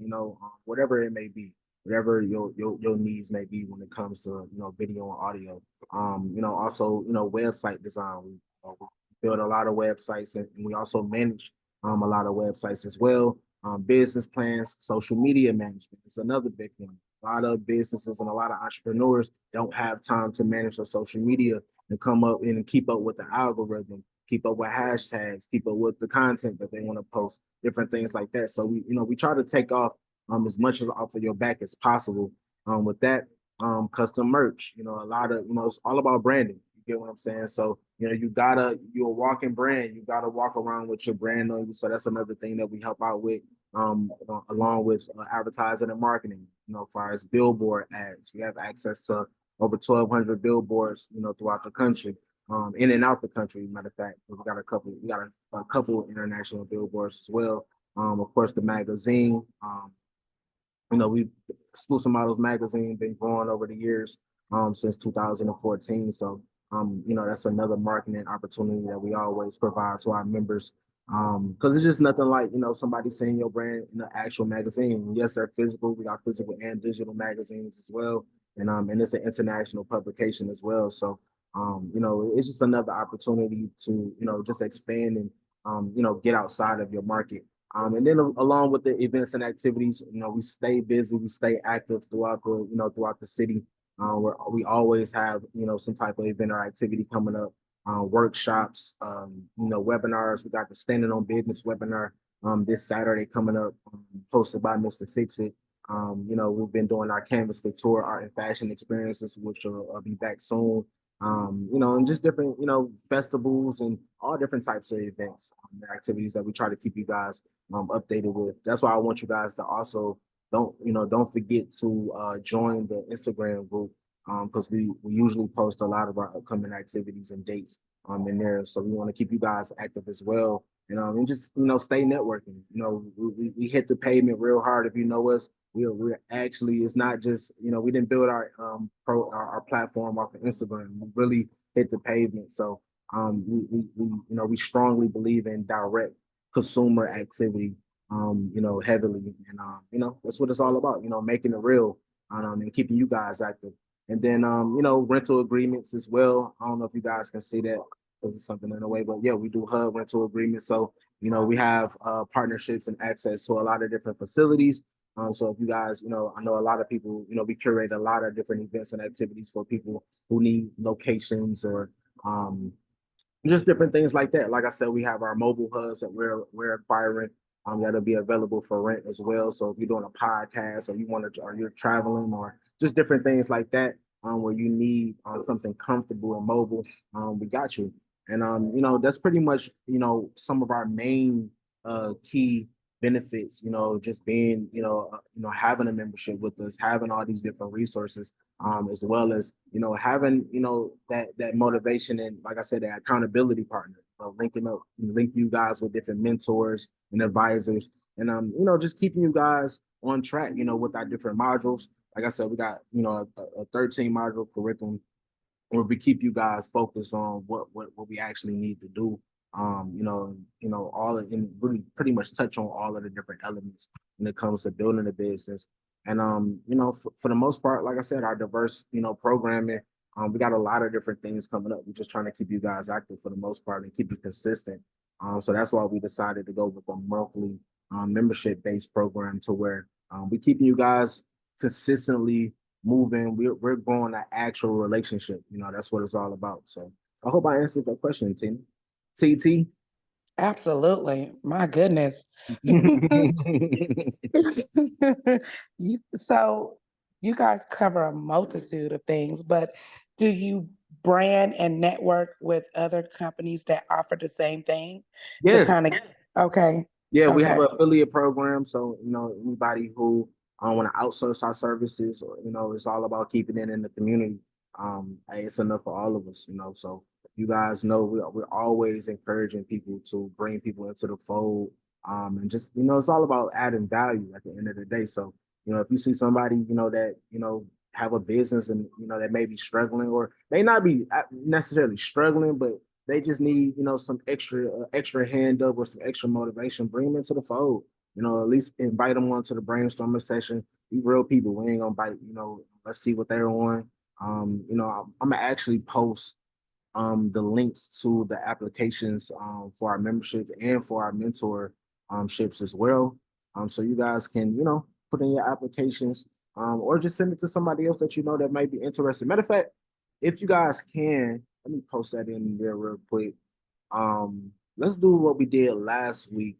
whatever it may be, whatever your needs may be when it comes to, video and audio. Also, website design. We build a lot of websites, and we also manage a lot of websites as well. Business plans, social media management is another big one. A lot of businesses and a lot of entrepreneurs don't have time to manage their social media and come up and keep up with the algorithm, keep up with hashtags, keep up with the content that they want to post, different things like that. So we try to take off as much off of your back as possible. With that, custom merch, a lot of, it's all about branding. You get what I'm saying? So, you're a walking brand. You gotta walk around with your brand on you. So that's another thing that we help out with, along with advertising and marketing. As far as billboard ads, we have access to over 1,200 billboards, throughout the country, in and out the country. Matter of fact, we got a couple international billboards as well. Of course, the magazine. We Exclusive Models magazine been growing over the years, since 2014. So that's another marketing opportunity that we always provide to our members. Because it's just nothing like somebody seeing your brand in the actual magazine. Yes, they're physical. We got physical and digital magazines as well, and it's an international publication as well. So it's just another opportunity to just expand and get outside of your market. And then along with the events and activities, we stay busy, we stay active throughout the city. Where we always have some type of event or activity coming up, workshops, webinars. We got the Standing on Business webinar this Saturday coming up, hosted by Mr. Fix It. We've been doing our Canvas Couture art and fashion experiences, which will be back soon. And just different, festivals and all different types of events, and activities that we try to keep you guys updated with. That's why I want you guys to also don't forget to join the Instagram group, because we usually post a lot of our upcoming activities and dates in there. So we want to keep you guys active as well, and just stay networking. We hit the pavement real hard. If you know us, we're actually, it's not just we didn't build our platform off of Instagram. We really hit the pavement. So we strongly believe in direct consumer activity, heavily, and that's what it's all about. Making it real, and keeping you guys active. And then rental agreements as well. I don't know if you guys can see that. because it's something in a way. But yeah, we do hub rental agreements. So, we have partnerships and access to a lot of different facilities. So if you guys, I know a lot of people, we curate a lot of different events and activities for people who need locations or um, just different things like that. Like I said, we have our mobile hubs that we're acquiring that'll be available for rent as well. So if you're doing a podcast or you want to, or you're traveling or just different things like that, where you need something comfortable and mobile, we got you. And that's pretty much some of our main key benefits. Just being having a membership with us, having all these different resources, as well as having that motivation and, like I said, that accountability partner, link you guys with different mentors and advisors, and just keeping you guys on track, with our different modules. Like I said, we got a 13 module curriculum where we keep you guys focused on what we actually need to do. All of, and really pretty much touch on all of the different elements when it comes to building a business. And for the most part, like I said, our diverse, programming, we got a lot of different things coming up. We're just trying to keep you guys active for the most part and keep you consistent. So that's why we decided to go with a monthly membership-based program to where we keeping you guys consistently moving. We're growing an actual relationship. That's what it's all about. So I hope I answered that question, Tina. TT. Absolutely. My goodness. So you guys cover a multitude of things, but do you brand and network with other companies that offer the same thing to Yes. kind of, okay. Yeah, we Okay. have an affiliate program. So, anybody who want to outsource our services, or, it's all about keeping it in the community. Hey, it's enough for all of us, So you guys know we're always encouraging people to bring people into the fold. And just, it's all about adding value at the end of the day. So, if you see somebody, that, have a business and, that may be struggling or may not be necessarily struggling, but they just need, some extra hand up or some extra motivation. Bring them into the fold. At least invite them onto the brainstorming session. We real people. We ain't gonna bite. Let's see what they're on. I'm gonna actually post the links to the applications for our memberships and for our mentor ships as well. So you guys can, put in your applications or just send it to somebody else that that might be interested. Matter of fact, if you guys can, let me post that in there real quick. Let's do what we did last week.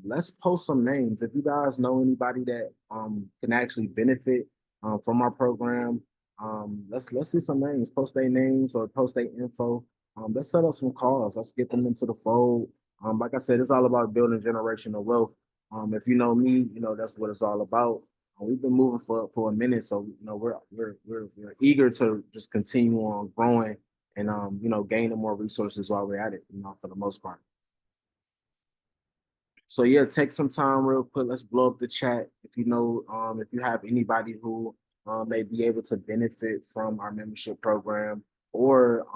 Let's post some names. If you guys know anybody that can actually benefit from our program, let's see some names. Post their names or post their info. Let's set up some calls. Let's get them into the fold. Like I said, it's all about building generational wealth. If you know me, that's what it's all about. We've been moving for a minute, so we're eager to just continue on growing and gaining more resources while we're at it. For the most part. So yeah, take some time real quick. Let's blow up the chat. If if you have anybody who may be able to benefit from our membership program, or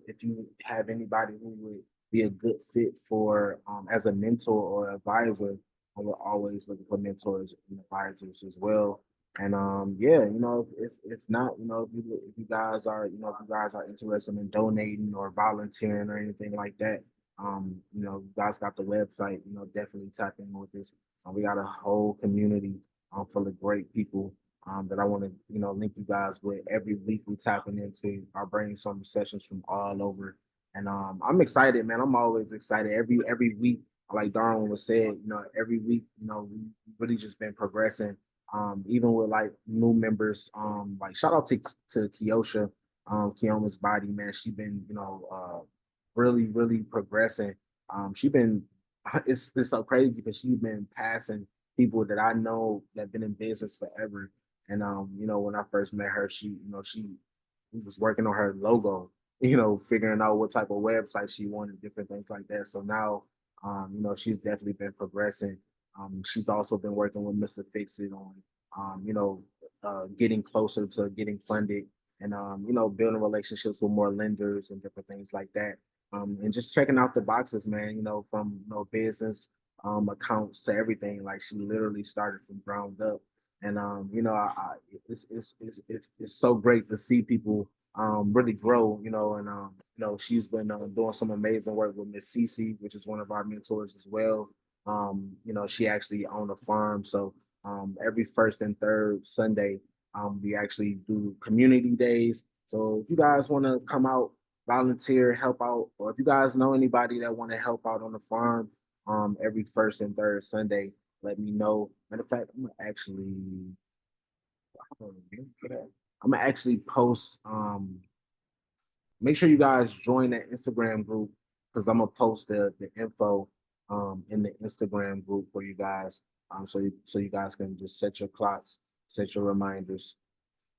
if you have anybody who would be a good fit for as a mentor or advisor, we're always looking for mentors and advisors as well. And yeah, if not, if you guys are, if you guys are interested in donating or volunteering or anything like that, you guys got the website, definitely tap in with this. We got a whole community full of great people that I want to, link you guys with. Every week we tapping into our brainstorming sessions from all over. And I'm excited, man. I'm always excited. Every week, like Darwin was said, every week, we really just been progressing. Even with like new members, like shout out to Kiosha, Kioma's body, man. She been, really progressing. She been it's so crazy because she's been passing people that I know that been in business forever. And when I first met her, she was working on her logo, figuring out what type of website she wanted, different things like that. So now she's definitely been progressing. She's also been working with Mr. Fixit on getting closer to getting funded and building relationships with more lenders and different things like that. And just checking out the boxes, man, from business, accounts to everything. Like she literally started from ground up. And you know, it's so great to see people really grow, you know, and you know, she's been doing some amazing work with Miss Cece, which is one of our mentors as well. You know, she actually owned a farm. So every first and third Sunday, we actually do community days. So if you guys want to come out, volunteer, help out, or if you guys know anybody that want to help out on the farm, every first and third Sunday, let me know. Matter of fact, I'm gonna actually post. Make sure you guys join that Instagram group because I'm gonna post the info in the Instagram group for you guys. So you guys can just set your clocks, set your reminders.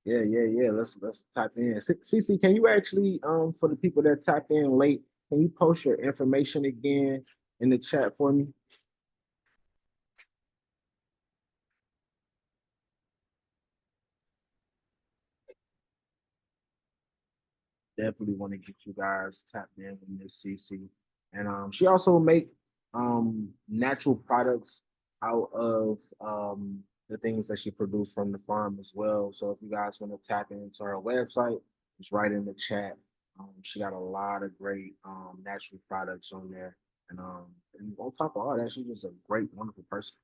Yeah, yeah, yeah. Let's type in. CC, can you actually for the people that tapped in late, can you post your information again in the chat for me? Definitely want to get you guys tapped in with Miss CC. And she also make natural products out of the things that she produced from the farm as well. So if you guys want to tap into her website, it's right in the chat. She got a lot of great natural products on there. And on top of all that, she's just a great, wonderful person.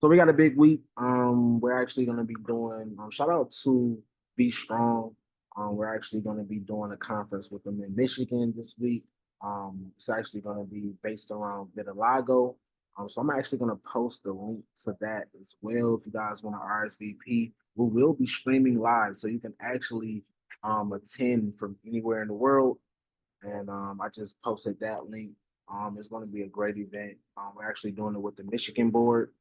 So we got a big week. We're actually gonna be doing shout out to Be Strong. We're actually gonna be doing a conference with them in Michigan this week. It's actually gonna be based around Vitiligo. So I'm actually gonna post the link to that as well. If you guys want to RSVP, we will be streaming live, so you can actually attend from anywhere in the world. And I just posted that link. It's going to be a great event. We're actually doing it with the Michigan board,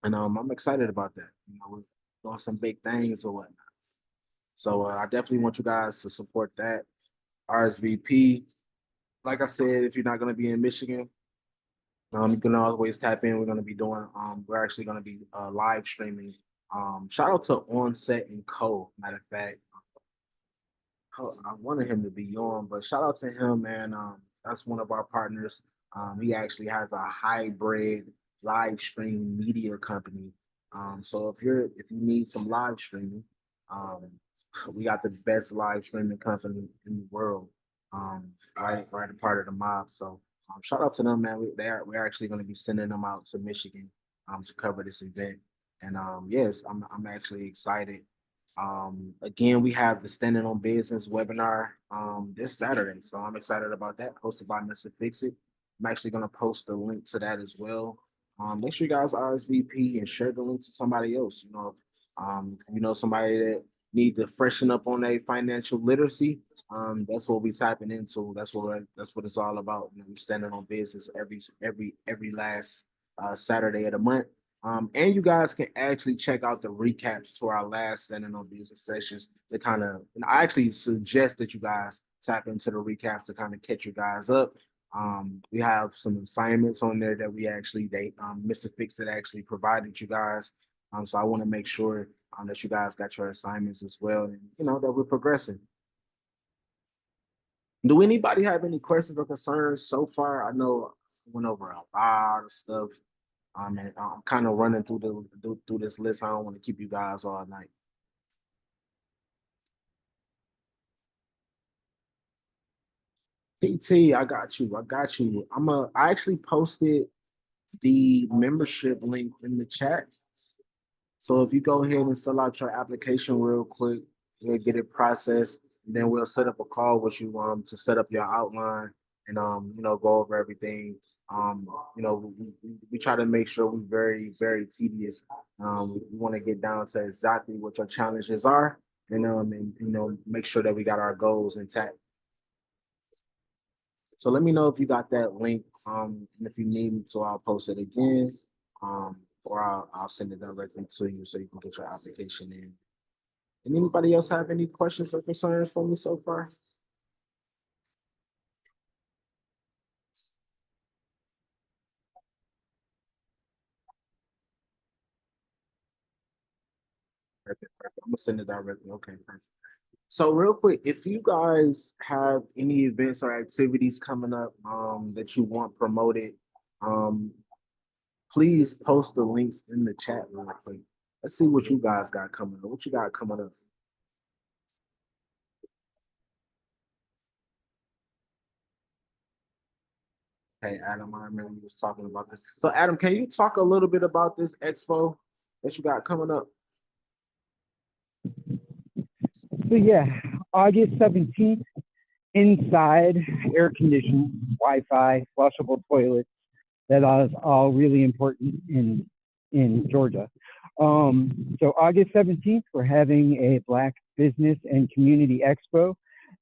and I'm excited about that. You know, we're doing some big things or whatnot. So I definitely want you guys to support that. RSVP. Like I said, if you're not going to be in Michigan, you can always tap in. We're going to be doing. We're actually going to be live streaming. Shout out to Onset and Co. Matter of fact, I wanted him to be on, but shout out to him, man. That's one of our partners. He actually has a hybrid live stream media company. So if you need some live streaming, um, we got the best live streaming company in the world. Right, a part of the mob. So shout out to them, man. We're actually going to be sending them out to Michigan to cover this event. And yes, I'm actually excited. Again, we have the Standing on Business webinar this Saturday. So I'm excited about that, hosted by Mr. Fix It. I'm actually going to post the link to that as well. Make sure you guys RSVP and share the link to somebody else. If you know somebody that need to freshen up on their financial literacy, that's what we tapping into. That's what it's all about. You know, we standing on business every last Saturday of the month. And you guys can actually check out the recaps to our last Standing on Business sessions to kind of, and I actually suggest that you guys tap into the recaps to kind of catch you guys up. We have some assignments on there that Mr. Fix It actually provided you guys. So I want to make sure that you guys got your assignments as well, and you know that we're progressing. Do anybody have any questions or concerns so far? I know I went over a lot of stuff. And I'm kind of running through this list. I don't want to keep you guys all night. PT, I got you. I got you. I actually posted the membership link in the chat. So if you go ahead and fill out your application real quick, we'll get it processed, and then we'll set up a call with you to set up your outline and you know, go over everything. You know, we try to make sure we're very, very tedious. We want to get down to exactly what your challenges are, and you know, make sure that we got our goals intact. So let me know if you got that link. And if you need me to, I'll post it again. Or I'll send it directly to you so you can get your application in. And anybody else have any questions or concerns for me so far? Perfect, perfect. I'm gonna send it directly. Okay, perfect. So real quick, if you guys have any events or activities coming up that you want promoted, um please post the links in the chat real quick. Let's see what you guys got coming up. What you got coming up? Hey Adam, I remember you was talking about this. So Adam, can you talk a little bit about this expo that you got coming up? So yeah, August 17th, inside, air conditioned, Wi-Fi, flushable toilets. That is all really important in Georgia. So August 17th, we're having a Black Business and Community Expo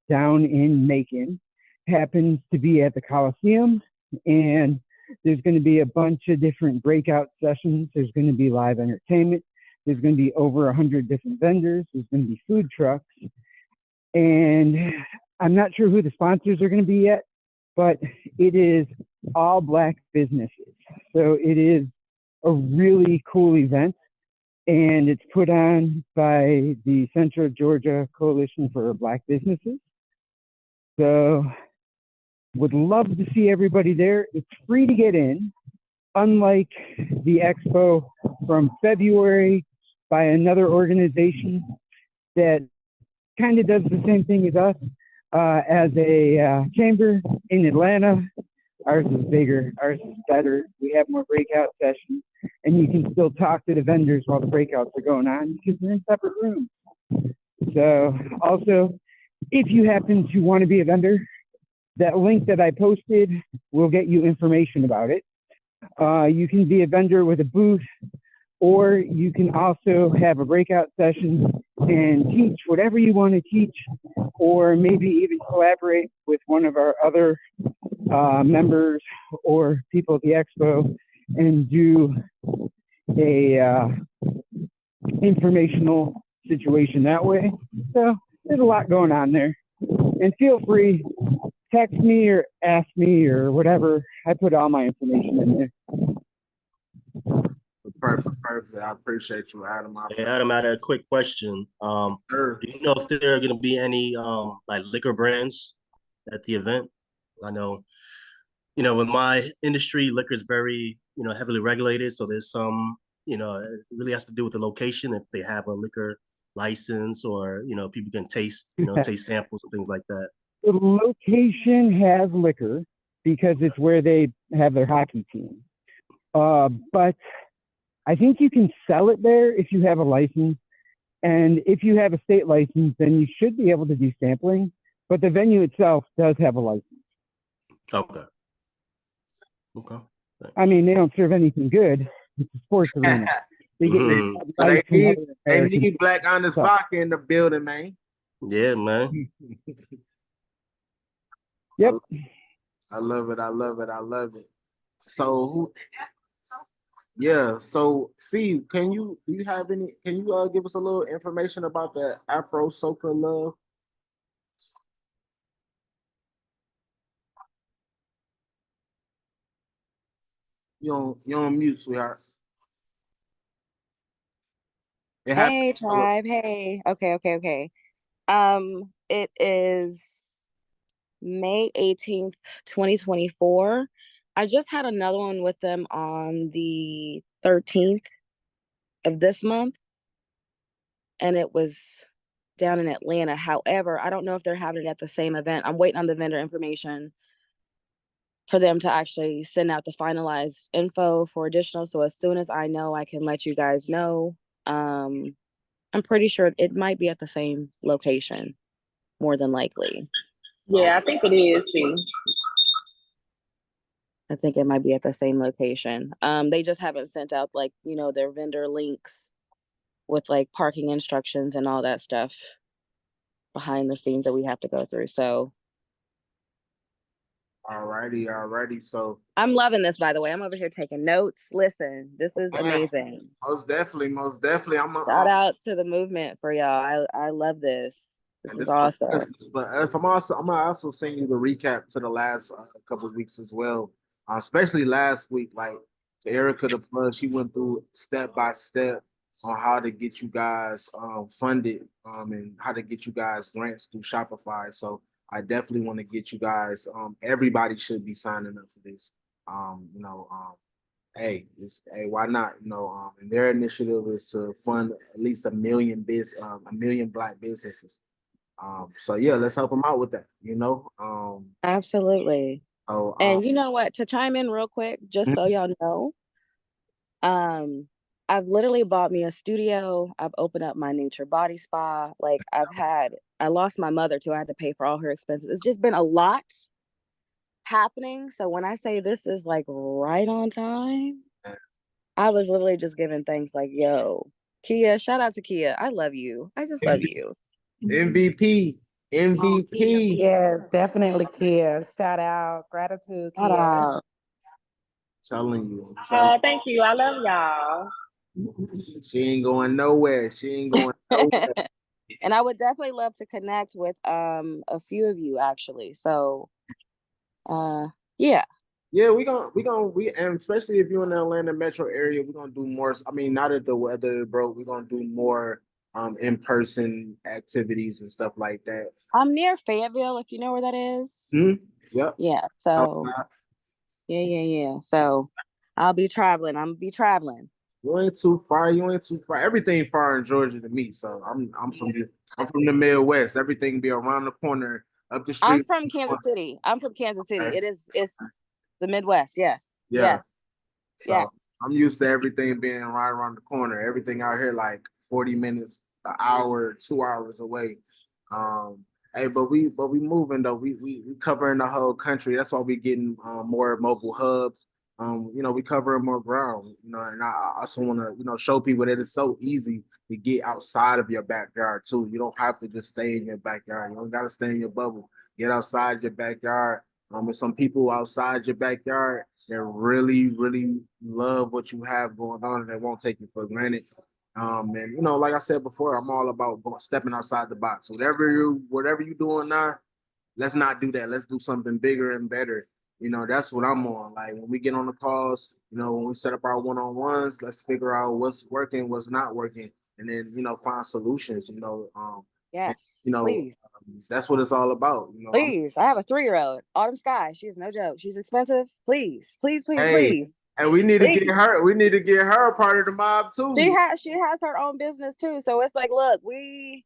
down in Macon. Happens to be at the Coliseum, and there's going to be a bunch of different breakout sessions. There's going to be live entertainment. There's going to be over 100 different vendors. There's going to be food trucks. And I'm not sure who the sponsors are going to be yet, but it is all Black businesses. So it is a really cool event, and it's put on by the Central Georgia Coalition for Black Businesses. So would love to see everybody there. It's free to get in, unlike the expo from February by another organization that kind of does the same thing as us, as a chamber in Atlanta. Ours is bigger, ours is better. We have more breakout sessions, and you can still talk to the vendors while the breakouts are going on because they're in separate rooms. So also, if you happen to want to be a vendor, that link that I posted will get you information about it. You can be a vendor with a booth, or you can also have a breakout session and teach whatever you want to teach, or maybe even collaborate with one of our other members or people at the expo and do a informational situation that way. So there's a lot going on there. And feel free, text me or ask me or whatever. I put all my information in there. Perfect. I appreciate you, Adam. Hey, Adam, I had a quick question. Sure. Do you know if there are going to be any like liquor brands at the event? I know, with my industry, liquor is very, heavily regulated. So there's some, it really has to do with the location. If they have a liquor license, or, people can taste, taste samples and things like that. The location has liquor because it's where they have their hockey team. But I think you can sell it there if you have a license. And if you have a state license, then you should be able to do sampling. But the venue itself does have a license. Okay. Thanks. I mean, they don't serve anything good. It's a sports arena. They get so they need Black Honest Vodka in the building, man. Yeah, man. Yep. I love it. So so Fee, can you give us a little information about the Afro Soca Love? You're on mute, sweetheart. Hey, tribe. Hey. Okay. It is May 18th, 2024. I just had another one with them on the 13th of this month, and it was down in Atlanta. However, I don't know if they're having it at the same event. I'm waiting on the vendor information for them to actually send out the finalized info for additional. So as soon as I know, I can let you guys know. I'm pretty sure it might be at the same location, more than likely. Yeah, I think it is, Fee. I think it might be at the same location. They just haven't sent out their vendor links with like parking instructions and all that stuff behind the scenes that we have to go through. So Alrighty. So I'm loving this, by the way. I'm over here taking notes. Listen, this is amazing. Most definitely. I'm shout out to the movement for y'all. I love this. This is awesome. But I'm gonna also send you the recap to the last couple of weeks as well. Especially last week, like Erica the Flood, she went through step by step on how to get you guys funded and how to get you guys grants through Shopify. So I definitely want to get you guys. Everybody should be signing up for this. You know, hey, why not? You know, and their initiative is to fund at least a million Black businesses. So yeah, let's help them out with that. You know, Absolutely. so And you know what? To chime in real quick, just so y'all know, I've literally bought me a studio. I've opened up my nature body spa. Like I lost my mother too. I had to pay for all her expenses. It's just been a lot happening. So when I say this is like right on time, I was literally just giving thanks like, yo, Kia, shout out to Kia. I love you. I just love you. MVP, MVP. Yes, definitely, Kia. Shout out, gratitude, Shout Kia. out. Telling you. Thank you. I love y'all. She ain't going nowhere. She ain't going nowhere. And I would definitely love to connect with a few of you actually. So yeah. Yeah, and especially if you're in the Atlanta metro area, we're gonna do more. I mean, now that the weather broke, we're gonna do more in-person activities and stuff like that. I'm near Fayetteville, if you know where that is. Yep. Yeah. So yeah. So I'll be traveling. I'm gonna be traveling. You ain't too far. You ain't too far. Everything far in Georgia to me. So I'm from the Midwest. Everything be around the corner, up the street. I'm from Kansas City. Okay. It's the Midwest. Yes. Yeah. Yes. So Yeah. I'm used to everything being right around the corner. Everything out here like 40 minutes, an hour, 2 hours away. Hey, but we moving though. We covering the whole country. That's why we getting more mobile hubs. You know, we covering more ground. You know, and I also want to show people that it's so easy to get outside of your backyard too. You don't have to just stay in your backyard. You don't got to stay in your bubble. Get outside your backyard. With some people outside your backyard that really, really love what you have going on and they won't take you for granted. And like I said before, I'm all about stepping outside the box. Whatever you're doing now, let's not do that. Let's do something bigger and better. That's what I'm on. Like when we get on the calls, when we set up our one-on-ones, let's figure out what's working, what's not working, and then find solutions. Yes. And, please. That's what it's all about. Please. I have a 3-year-old, Autumn Sky. She's no joke. She's expensive. Please, please, please, Hey, please. and we need Please. to get her. We need to get her a part of the mob too. She has her own business too. So it's like, look, we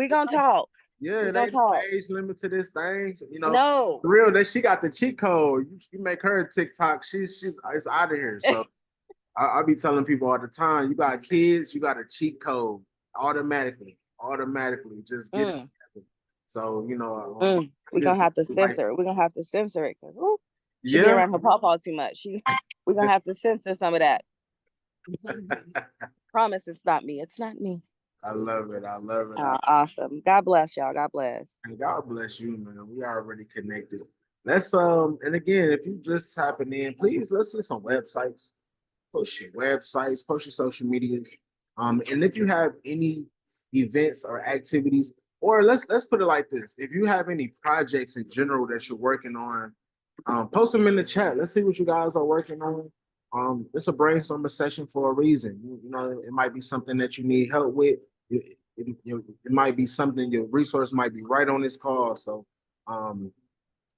gonna talk. Yeah, they no age limit to this thing. No. For real, that she got the cheat code. You make her a TikTok, she's it's out of here. So I be telling people all the time, you got kids, you got a cheat code automatically. Just get it. So we're gonna have to censor it. We're gonna have to censor it because she be yeah, around her pawpaw too much. We're gonna have to censor some of that. Promise it's not me. It's not me. I love it. Awesome. God bless y'all. God bless. And God bless you, man. We already connected. Let's and again, if you just tapping in, please let's see some websites. Post your websites, post your social medias. And if you have any events or activities, or let's put it like this: if you have any projects in general that you're working on, post them in the chat. Let's see what you guys are working on. It's a brainstorming session for a reason. It might be something that you need help with. It might be something your resource might be right on this call. So,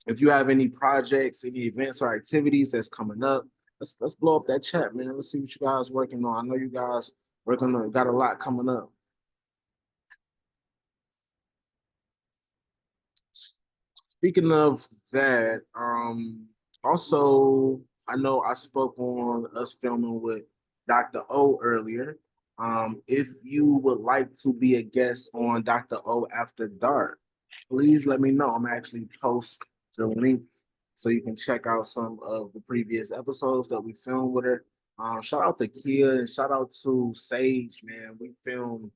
if you have any projects, any events or activities that's coming up, let's blow up that chat, man. Let's see what you guys working on. I know you guys got a lot coming up. Speaking of that, also I know I spoke on us filming with Dr. O earlier. If you would like to be a guest on Dr. O After Dark, please let me know. I'm actually post the link so you can check out some of the previous episodes that we filmed with her. Shout out to Kia and shout out to Sage, man. We filmed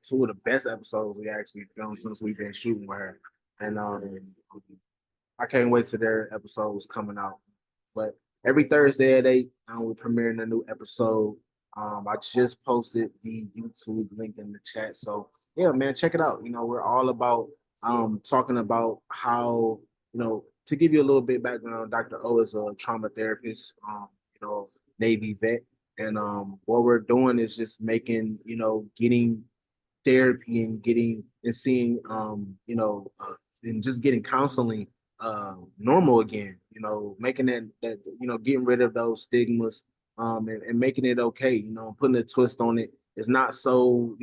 two of the best episodes we actually filmed since we've been shooting with her. And I can't wait to their episodes coming out. But every Thursday at 8, we're premiering a new episode. I just posted the YouTube link in the chat. So yeah, man, check it out. We're all about talking about how, to give you a little bit background, Dr. O is a trauma therapist, Navy vet. And what we're doing is just making, getting therapy and getting and seeing, and just getting counseling normal again. Making that getting rid of those stigmas, and making it okay. Putting a twist on it. It's not so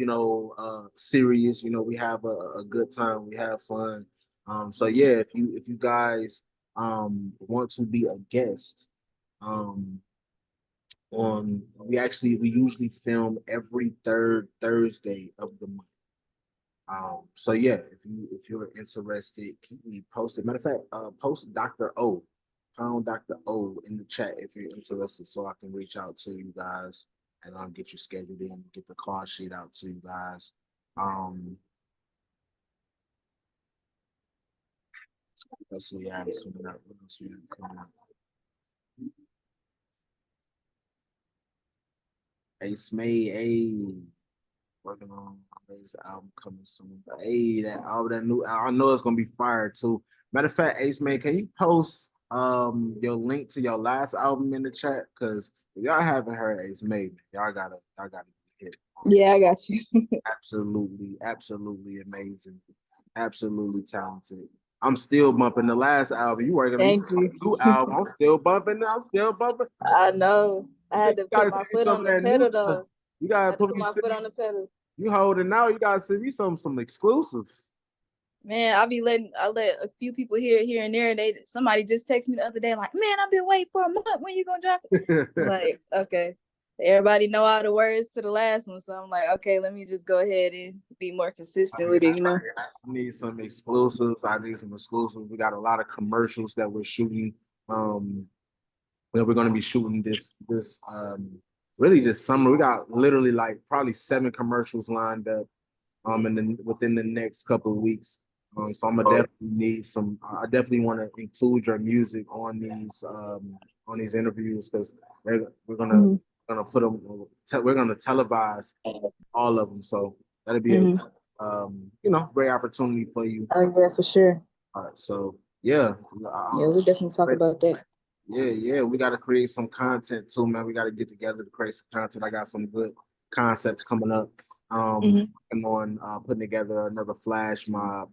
serious. We have a good time. We have fun. So yeah, if you guys want to be a guest, um, we usually film every third Thursday of the month. So yeah, if you're interested, keep me posted. Matter of fact, post Dr. O, pound Dr. O in the chat if you're interested, so I can reach out to you guys and get you scheduled in, get the call sheet out to you guys. Let's see, yeah, what else we have coming up? Ace May, working on his album coming soon. Hey, that new, I know it's gonna be fire too. Matter of fact, Ace Man, can you post your link to your last album in the chat? Cause if y'all haven't heard Ace May, y'all gotta hit. Yeah, I got you. Absolutely amazing, absolutely talented. I'm still bumping the last album. You working on Thank you. new album? I'm still bumping. I'm still bumping. I know. I had You to put gotta my send me foot some on of the that new pedal stuff. though. You I gotta had to put put me my foot on the pedal. You holding out. You gotta send me some exclusives. Man, I let a few people here and there. Somebody just texted me the other day, like, man, I've been waiting for a month. When you gonna drop it? I'm like, okay. Everybody know all the words to the last one, so I'm like, okay, let me just go ahead and be more consistent with it. I need some exclusives. I need some exclusives. We got a lot of commercials that we're shooting. That we're gonna be shooting this really this summer. We got literally like probably 7 commercials lined up and then within the next couple of weeks. So I'm gonna definitely need some. I definitely want to include your music on these interviews because we're gonna put them. We're gonna televise all of them. So that'll be a great opportunity for you. Oh yeah, for sure. All right, so yeah, Yeah, we'll definitely talk about that. yeah, we got to create some content too, man. We got to get together to create some content. I got some good concepts coming up. And on putting together another flash mob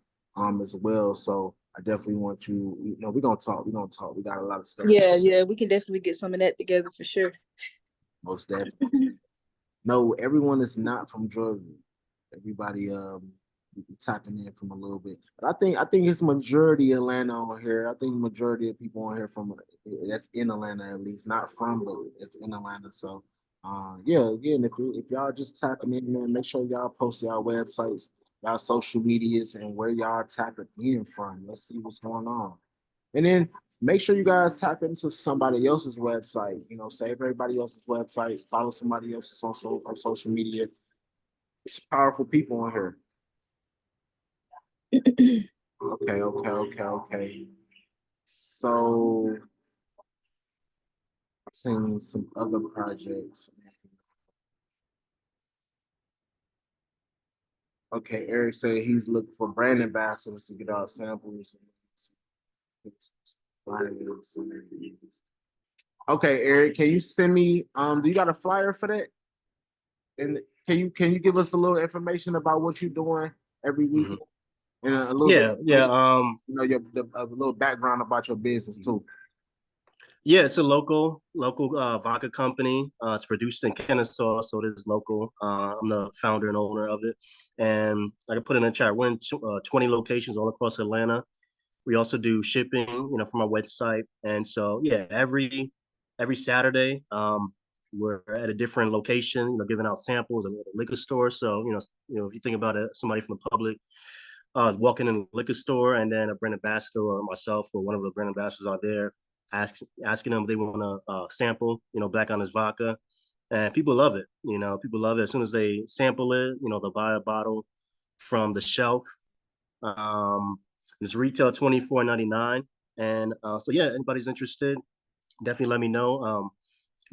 as well. So I definitely want you. We're gonna talk. We're gonna talk. We got a lot of stuff. Yeah, we can definitely get some of that together for sure. Most definitely. No, everyone is not from Georgia. Everybody tapping in from a little bit. But I think it's majority Atlanta on here. I think majority of people on here from that's in Atlanta at least, not from, but it's in Atlanta. So yeah, again, if y'all just tapping in, man, make sure y'all post y'all websites, y'all social medias, and where y'all tapping in from. Let's see what's going on. And then make sure you guys tap into somebody else's website. Save everybody else's website, follow somebody else's on social media. It's powerful people on here. Okay. So I've seen some other projects. Okay, Eric said he's looking for brand ambassadors to get our samples. Okay, Eric, can you send me do you got a flyer for that? And can you give us a little information about what you're doing every week? And a little bit, a little background about your business too. Yeah, it's a local vodka company. It's produced in Kennesaw, so it is local. I'm the founder and owner of it. And like I put in the chat, we're in 20 locations all across Atlanta. We also do shipping, from our website. And so, yeah, every Saturday, we're at a different location, giving out samples at a liquor store. So, if you think about it, somebody from the public walking in the liquor store, and then a brand ambassador or myself or one of the brand ambassadors are there asking them if they want to sample, Black Honest vodka. And people love it. People love it. As soon as they sample it, they'll buy a bottle from the shelf. It's retail $24.99. And so, yeah, anybody's interested, definitely let me know.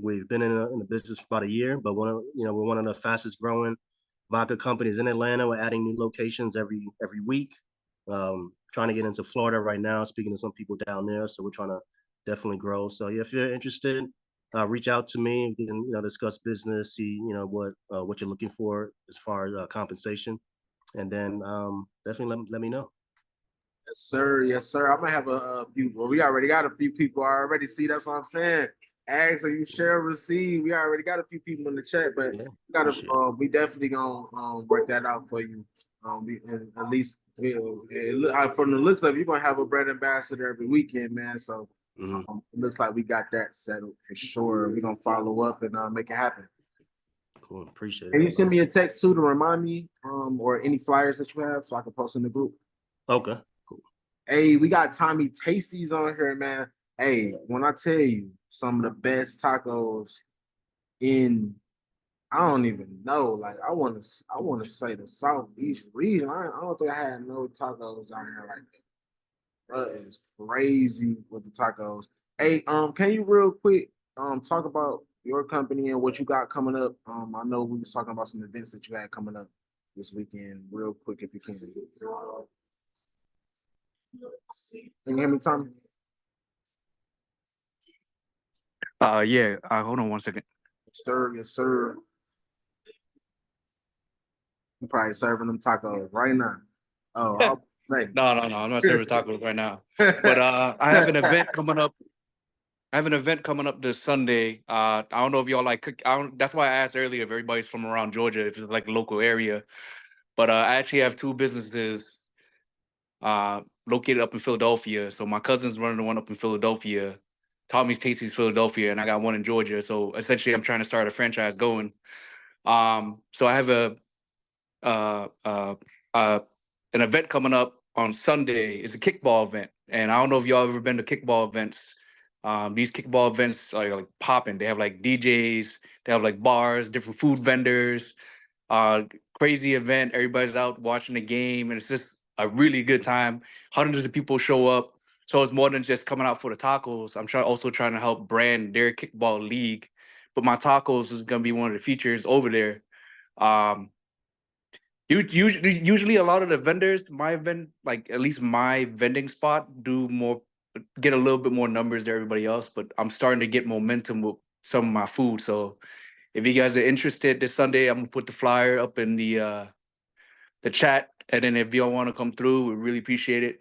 We've been in the business for about a year, but we're one of the fastest growing vodka companies in Atlanta. We're adding new locations every week. Trying to get into Florida right now, speaking to some people down there. So we're trying to definitely grow. So yeah, if you're interested, reach out to me. We can, discuss business, see, what you're looking for as far as compensation, and then definitely let me know. Yes, sir. Yes, sir. I'm gonna have a few. Well, we already got a few people already. See, that's what I'm saying. Ask and you share, receive. We already got a few people in the chat, but Yeah, we gotta. appreciate it. We definitely gonna work that out for you. And at least from the looks of it, you're gonna have a brand ambassador every weekend, man. So Mhm. it looks like we got that settled for sure. We're gonna follow up and make it happen. Cool. Appreciate Can you that, bro. send me a text too to remind me, or any flyers that you have so I can post in the group? Okay. Cool. Hey, we got Tommy Tasties on here, man. Hey, when I tell you some of the best tacos in, I don't even know. Like I want to say the Southeast region. I don't think I had no tacos down here like that. That is crazy with the tacos. Hey, can you real quick talk about your company and what you got coming up? I know we was talking about some events that you had coming up this weekend, real quick if you can. Can you hear me, Tommy? Yeah. Hold on one second. Yes, sir. Yes, sir. You probably serving them tacos right now. Oh, I'll say. No, I'm not serving tacos right now. But I have an event coming up. I have an event coming up this Sunday. I don't know if y'all like cook. That's why I asked earlier if everybody's from around Georgia, if it's like a local area. But I actually have two businesses located up in Philadelphia. So my cousin's running the one up in Philadelphia. Tommy's Tasties Philadelphia, and I got one in Georgia. So essentially, I'm trying to start a franchise going. So I have uh, uh, uh, an event coming up on Sunday. It's a kickball event, and I don't know if y'all ever been to kickball events. These kickball events are like popping. They have like DJs, they have like bars, different food vendors. Uh, Crazy event. Everybody's out watching the game, and it's just a really good time. Hundreds of people show up. So it's more than just coming out for the tacos. I'm also trying to help brand their kickball league, but my tacos is gonna be one of the features over there. Um, usually a lot of the vendors, my event, like at least my vending spot, get a little bit more numbers than everybody else. But I'm starting to get momentum with some of my food. So if you guys are interested this Sunday, I'm gonna put the flyer up in the chat, and then if y'all want to come through, we really appreciate it.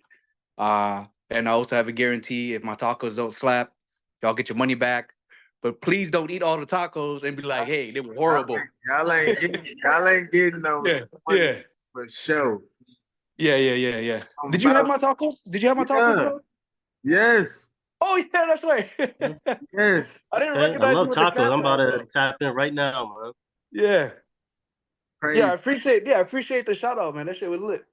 And I also have a guarantee: if my tacos don't slap, y'all get your money back. But please don't eat all the tacos and be like, "Hey, they were horrible." Y'all ain't getting no Yeah, money yeah. for sure. Yeah. Did you have Bro, my tacos? Did you have my tacos, yeah, bro? yes, Oh yeah, that's right. yes, I didn't Okay. I recognize you love with the tacos. cap I'm about on to though. tap in right now, man. Yeah. crazy, I appreciate the shout out, man. That shit was lit.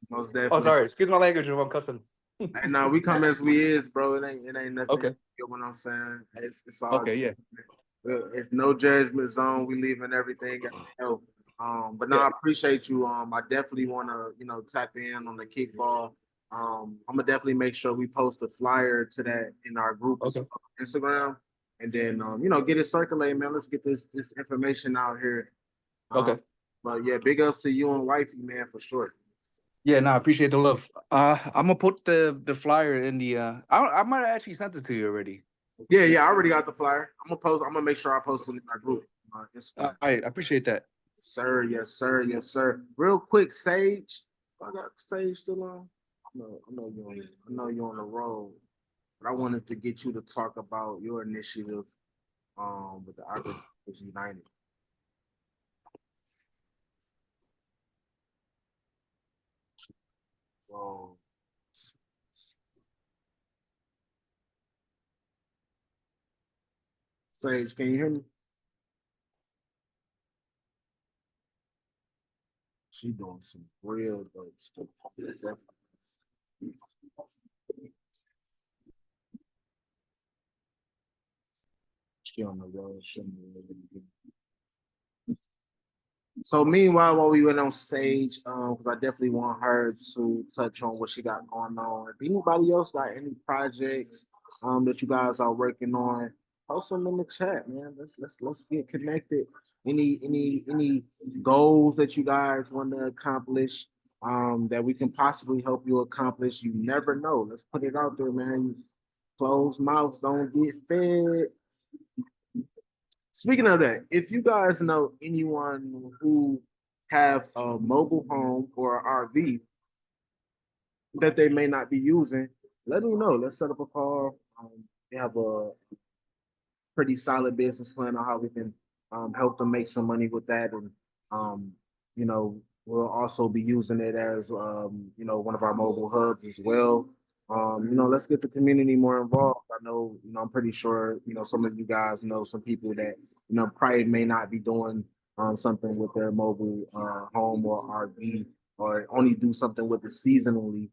most Oh, definitely. sorry. Excuse my language if I'm cussing. And now we come as we is, bro. It ain't nothing. Okay. You get what I'm saying? It's all Okay, yeah. It's no judgment zone. We leaving everything at the help. But no, Yeah. I appreciate you. I definitely want to, tap in on the kickball. I'm gonna definitely make sure we post a flyer to that in our group on Okay. Instagram, and then get it circulating, man. Let's get this information out here. Okay. But yeah, big ups to you and wifey, man, for sure. Yeah, no, I appreciate the love. I'm gonna put the flyer in the I might have actually sent it to you already. Yeah, I already got the flyer. I'm gonna make sure I post it in our group. All Instagram. right, I appreciate that. Sir, yes, sir, yes, sir. Real quick, Sage. I got Sage still on. I know you're on the road, but I wanted to get you to talk about your initiative with the Agricultures United. Whoa. Sage, can you hear me? She doing some real dope stuff. She on the road. She on the road. So meanwhile, while we went on stage, because I definitely want her to touch on what she got going on. If anybody else got any projects that you guys are working on, post them in the chat, man. Let's get connected. Any goals that you guys want to accomplish that we can possibly help you accomplish? You never know. Let's put it out there, man. Closed mouths don't get fed. Speaking of that, if you guys know anyone who have a mobile home or an RV that they may not be using, let me know. Let's set up a call. We have a pretty solid business plan on how we can help them make some money with that. And, um, you know, we'll also be using it as, one of our mobile hubs as well. Let's get the community more involved. I know, I'm pretty sure, some of you guys know some people that, probably may not be doing something with their mobile home or RV or only do something with it seasonally.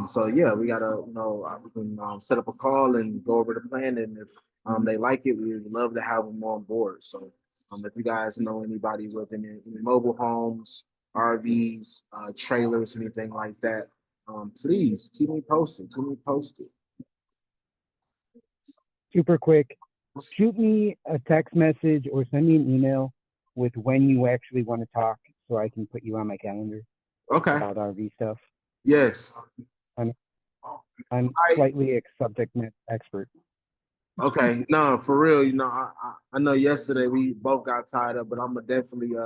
So yeah, we gotta, we can set up a call and go over the plan. And if they like it, we would love to have them on board. So if you guys know anybody with any mobile homes, RVs, trailers, anything like that, please keep me posted. Keep me posted. Super quick. Shoot me a text message or send me an email with when you actually want to talk so I can put you on my calendar Okay. about RV stuff. Yes. I'm slightly a subject matter expert. Okay. No, for real. I know yesterday we both got tied up, but I'm gonna definitely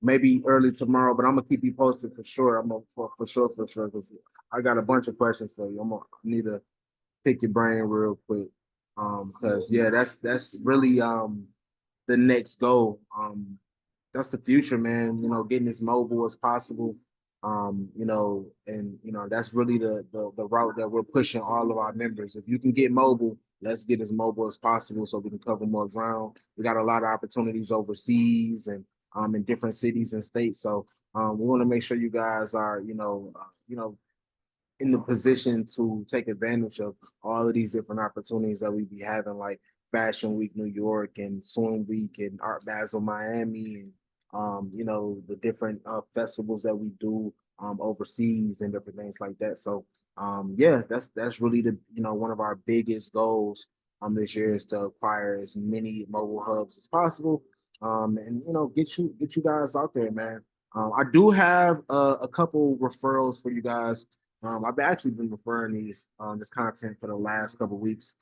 maybe early tomorrow, but I'm gonna keep you posted for sure. I'm gonna for sure, because I got a bunch of questions for you. I need to pick your brain real quick. Because yeah, that's really the next goal. That's the future, man. Getting as mobile as possible. That's really the route that we're pushing all of our members. If you can get mobile, let's get as mobile as possible so we can cover more ground. We got a lot of opportunities overseas and in different cities and states. So we want to make sure you guys are, in the position to take advantage of all of these different opportunities that we be having, like Fashion Week New York and Swim Week and Art Basel Miami, and the different festivals that we do overseas and different things like that. So yeah, that's really the one of our biggest goals this year is to acquire as many mobile hubs as possible, and get you guys out there, man. I do have a couple referrals for you guys. I've actually been referring this content for the last couple weeks.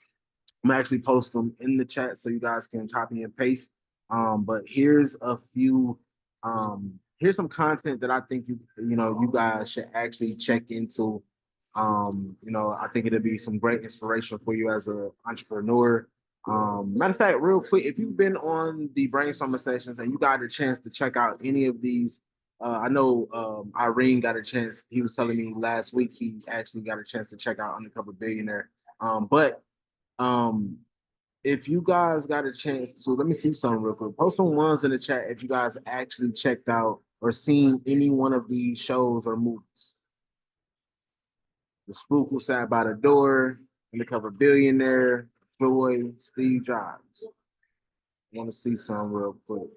I'm gonna actually post them in the chat so you guys can copy and paste. But here's a few. Here's some content that I think you guys should actually check into. I think it'll be some great inspiration for you as an entrepreneur. Matter of fact, real quick, if you've been on the brainstorming sessions and you got a chance to check out any of these, I know Irene got a chance. He was telling me last week he actually got a chance to check out Undercover Billionaire. But if you guys got a chance to, let me see something real quick. Post some ones in the chat if you guys actually checked out or seen any one of these shows or movies. The Spook Who Sat by the Door, Undercover Billionaire, Joy, Steve Jobs. I want to see some real quick.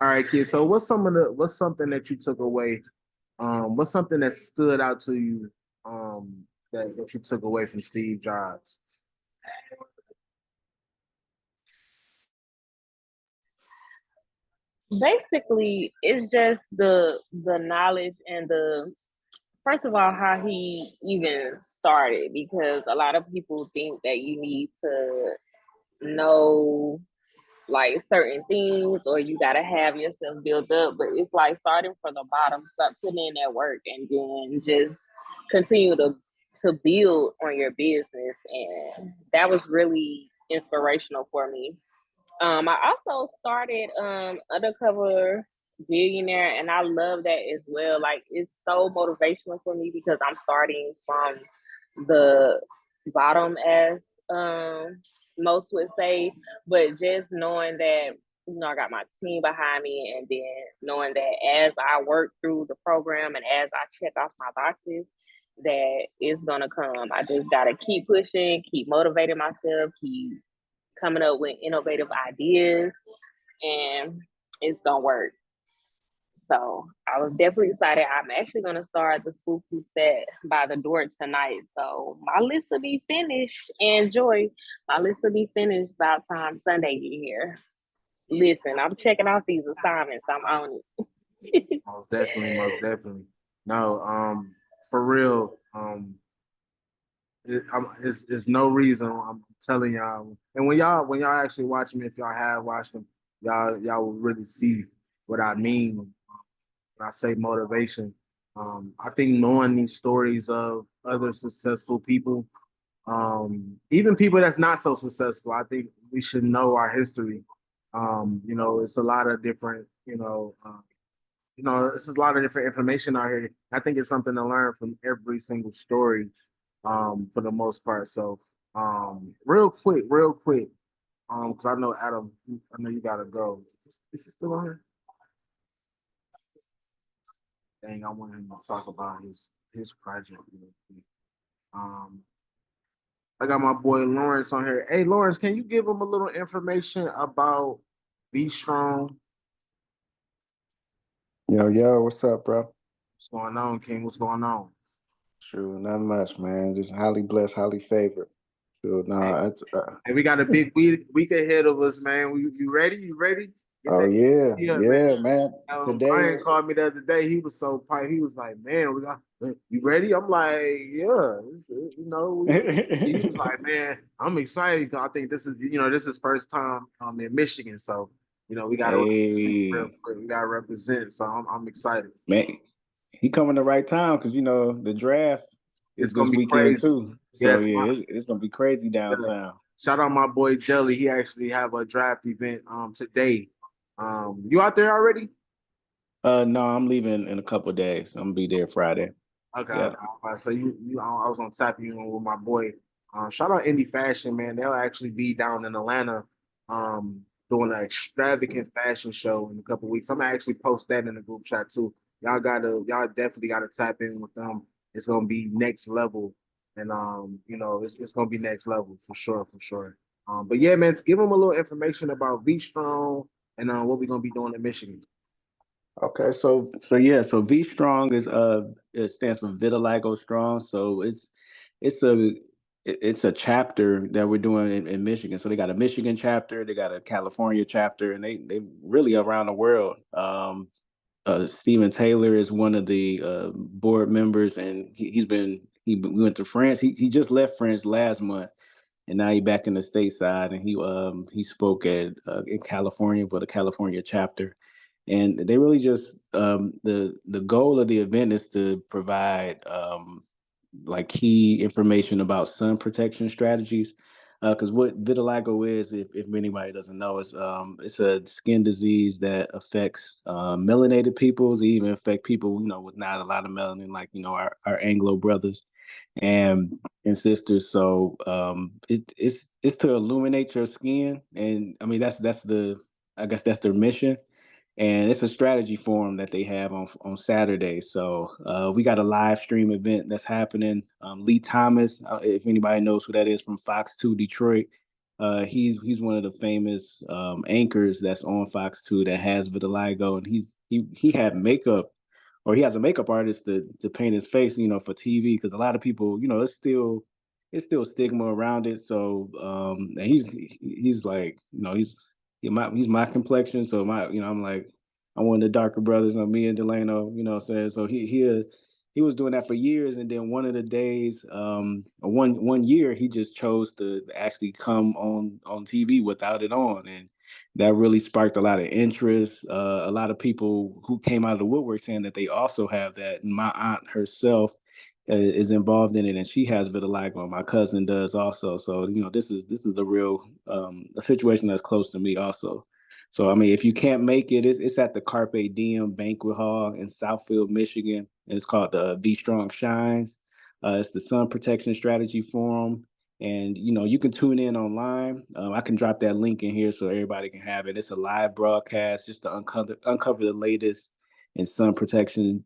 All right, kids. So what's something that you took away? What's something that stood out to you that you took away from Steve Jobs? Basically, it's just the knowledge and the first of all how he even started, because a lot of people think that you need to know like certain things or you gotta have yourself built up, but it's like starting from the bottom, start putting in that work, and then just continue to build on your business. And that was really inspirational for me. I also started Undercover Billionaire, and I love that as well. Like it's so motivational for me because I'm starting from the bottom, as most would say, but just knowing that I got my team behind me, and then knowing that as I work through the program and as I check off my boxes, that it's gonna come. I just gotta keep pushing, keep motivating myself, keep coming up with innovative ideas, and it's gonna work. So I was definitely excited. I'm actually going to start the fufu set by the door tonight. So my list will be finished. And Joy, my list will be finished by the time Sunday get here. Listen, I'm checking out these assignments. I'm on it. Most definitely, most definitely. No, for real, it's no reason I'm telling y'all. And when y'all actually watch me, if y'all have watched them, y'all will really see what I mean when I say motivation. I think knowing these stories of other successful people, even people that's not so successful, I think we should know our history. It's a lot of different, it's a lot of different information out here. I think it's something to learn from every single story, for the most part. So, real quick, because I know Adam, I know you gotta go. Is he still on here? Dang, I want him to talk about his project real quick. Um, I got my boy Lawrence on here. Hey, Lawrence, can you give him a little information about Be Strong? Yo, what's up, bro? What's going on, King? What's going on? Sure, not much, man. Just highly blessed, highly favored. Sure, Hey, nah, it's hey, we got a big week ahead of us, man. You ready? You ready? Get oh that yeah, yeah, man. yeah, man. Today, Brian called me the other day. He was so piped. He was like, "Man, you ready?" I'm like, "Yeah." He was like, "Man, I'm excited because I think this is first time in Michigan, so we got to represent real hey, quick. We got to represent, so I'm excited. man, he coming the right time because the draft It's is gonna this be weekend crazy. too. So Yes, yeah, it's gonna be crazy downtown. shout out my boy Jelly. He actually have a draft event today. You out there already? No, I'm leaving in a couple of days. I'm gonna be there Friday. Okay, Yeah. okay. So I was on tap you in with my boy. Shout out Indie Fashion, man. They'll actually be down in Atlanta, doing an extravagant fashion show in a couple weeks. I'm gonna actually post that in the group chat too. Y'all definitely gotta tap in with them. It's gonna be next level, and it's gonna be next level for sure, for sure. But yeah, man, give them a little information about V Strong and what we're gonna be doing in Michigan. Okay, so V Strong is it stands for Vitiligo Strong. So it's a it's a chapter that we're doing in Michigan. So they got a Michigan chapter, they got a California chapter, and they really around the world. Stephen Taylor is one of the board members, and we went to France. He just left France last month, and now he's back in the stateside, and he spoke at in California for the California chapter, and they really just the goal of the event is to provide like key information about sun protection strategies. Because what vitiligo is, if anybody doesn't know, it's a skin disease that affects melanated peoples. It even affect people with not a lot of melanin, like our Anglo brothers and sisters. So it's to illuminate your skin, and I mean that's the I guess that's their mission, and it's a strategy forum that they have on Saturday. So we got a live stream event that's happening. Lee Thomas, if anybody knows who that is from Fox 2 Detroit, he's one of the famous anchors that's on Fox 2 that has vitiligo, and he had makeup, or he has a makeup artist to paint his face, for TV, because a lot of people, it's still stigma around it. So and he's like, he's my complexion, so I'm like, I'm one of the darker brothers. Me and Delano, what I'm saying. So he was doing that for years, and then one of the days, or one year, he just chose to actually come on TV without it on, and that really sparked a lot of interest. A lot of people who came out of the woodwork saying that they also have that. And my aunt herself is involved in it, and she has vitiligo. And my cousin does also. So this is a real a situation that's close to me also. So I mean, if you can't make it, it's at the Carpe Diem Banquet Hall in Southfield, Michigan, and it's called the Be Strong Shines. It's the Sun Protection Strategy Forum, and you can tune in online. I can drop that link in here so everybody can have it. It's a live broadcast just to uncover the latest in sun protection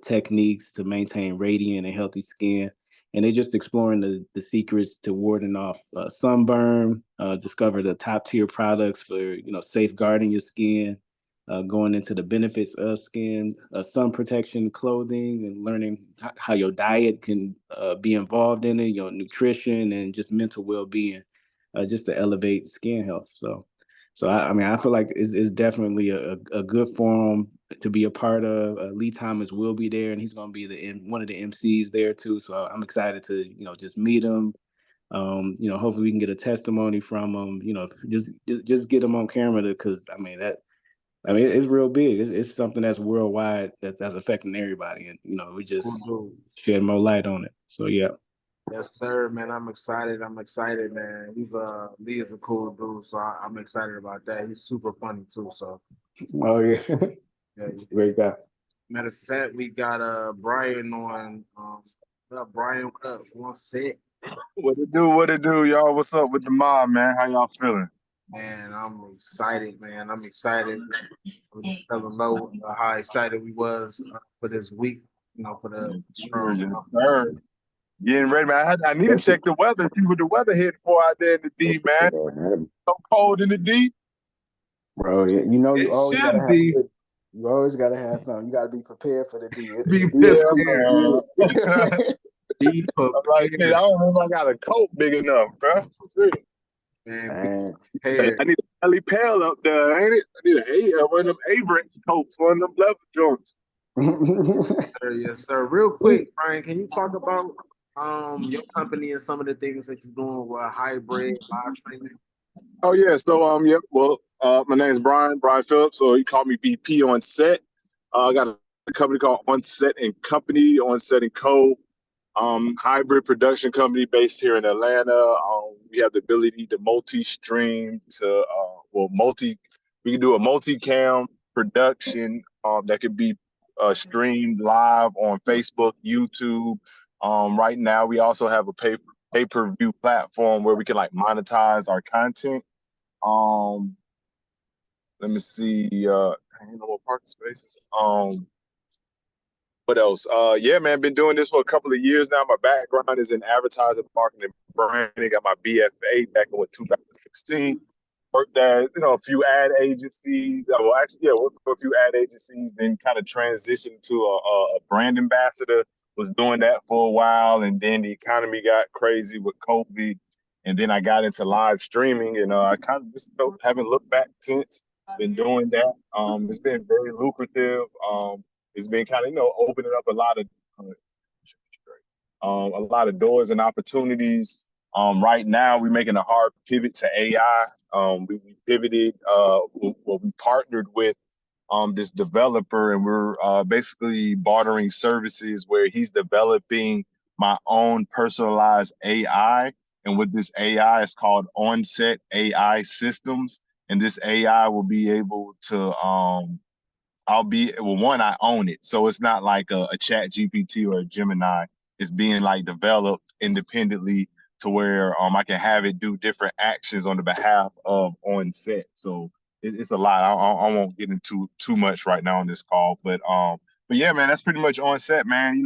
techniques to maintain radiant and healthy skin. And they're just exploring the secrets to warding off sunburn, discover the top tier products for safeguarding your skin, going into the benefits of skin, sun protection clothing, and learning how your diet can be involved in it, your nutrition, and just mental well-being, just to elevate skin health. So I mean, I feel like it's definitely a good forum to be a part of. Lee Thomas will be there, and he's going to be one of the MCs there too. So I'm excited to just meet him. Hopefully we can get a testimony from him. Just get him on camera because it's real big. It's something that's worldwide that's affecting everybody, and we just Cool dude. shed more light on it. So yeah. Yes, sir, man. I'm excited. Man. Lee is a cool dude, so I'm excited about that. He's super funny too. So Oh yeah. yeah. Great guy. Matter of fact, we got Brian on. What up, Brian? What up? One set. What it do? What it do, y'all? What's up with the mob, man? How y'all feeling? Man, I'm excited, man. I'm excited. I'm just telling Lo how excited we was for this week. For the strong. Yes, sir. Getting ready, man. I need to check the weather, see what the weather hitting for out there in the D, man. So cold in the D. Bro, yeah, you always gotta Should be. you always gotta have something. You gotta be prepared for the D. Be Yeah, man. Be I'm like, I don't know if I got a coat big enough, bro. Man, I need a belly pail up there, ain't it? I need one of them Abrams coats, one of them leather joints. Yes, sir. Real quick, Brian, can you talk about your company and some of the things that you're doing with hybrid live streaming? Oh yeah, so yeah, well, my name is Brian Phillips, so he called me BP on set. I got a company called On Set and Company, On Set and Co. Hybrid production company based here in Atlanta. We have the ability to multi-stream we can do a multi-cam production that could be streamed live on Facebook, YouTube. Right now, we also have a pay-per-view platform where we can monetize our content. Let me see. Ain't no more parking spaces. What else? Yeah, man, been doing this for a couple of years now. My background is in advertising, marketing, branding. Got my BFA back in 2016. Worked at a few ad agencies. Well, actually, yeah, worked for a few ad agencies. Then kind of transitioned to a brand ambassador. Was doing that for a while, and then the economy got crazy with COVID, and then I got into live streaming, and I kind of just haven't looked back since. Been doing that. It's been very lucrative. It's been kind of opening up a lot of doors and opportunities. Right now, we're making a hard pivot to AI. We pivoted. We partnered with this developer, and we're basically bartering services where he's developing my own personalized AI. And with this AI, it's called On-Set AI Systems. And this AI will be able to I own it. So it's not like a Chat GPT or a Gemini. It's being developed independently to where I can have it do different actions on the behalf of On Set. So it's a lot. I won't get into too much right now on this call, but yeah, man, that's pretty much On Set, man.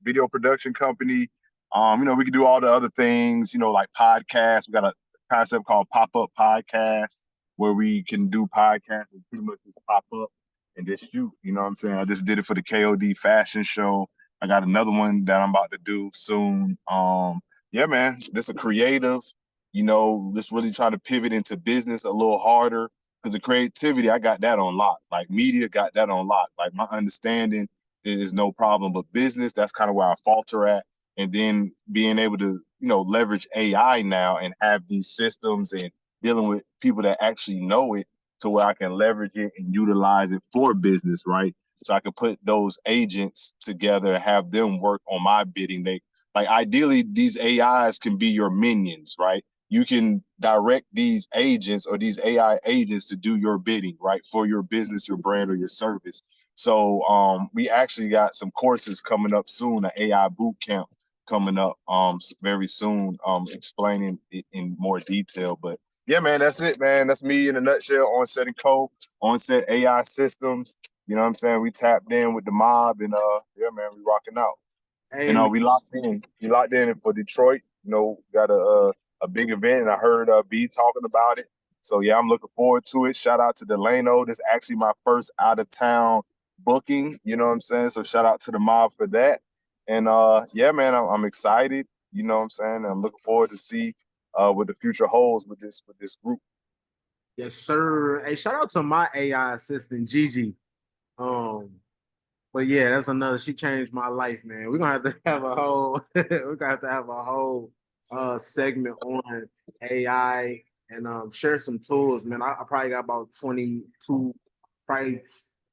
Video production company. We can do all the other things. Like podcasts. We got a concept called Pop-Up Podcast where we can do podcasts and pretty much just pop up and just shoot. You know what I'm saying? I just did it for the KOD fashion show. I got another one that I'm about to do soon. Yeah, man, this a creative, just really trying to pivot into business a little harder because the creativity, I got that on lock. Like media got that on lock. Like my understanding is no problem, but business, that's kind of where I falter at. And then being able to, leverage AI now and have these systems and dealing with people that actually know it to where I can leverage it and utilize it for business, right? So I can put those agents together, have them work on my bidding. Ideally, these AIs can be your minions, right? You can direct these agents or these AI agents to do your bidding, right? For your business, your brand, or your service. So we actually got some courses coming up soon, an AI boot camp coming up very soon, explaining it in more detail. But yeah, man, that's it, man. That's me in a nutshell. On Set and Co. On Set AI Systems. You know what I'm saying? We tapped in with the mob, and yeah, man, we rocking out. Hey, and we locked in. We locked in for Detroit. Got a big event, and I heard B talking about it. So yeah, I'm looking forward to it. Shout out to Delano. This is actually my first out of town booking. You know what I'm saying? So shout out to the mob for that. And yeah, man, I'm excited. You know what I'm saying? I'm looking forward to see what the future holds with this group. Yes, sir. Hey, shout out to my AI assistant, Gigi. Um, but yeah, that's another. She changed my life, man. We're gonna have to have a whole. We're gonna have to have a whole segment on AI and share some tools, man. I probably got about 22, probably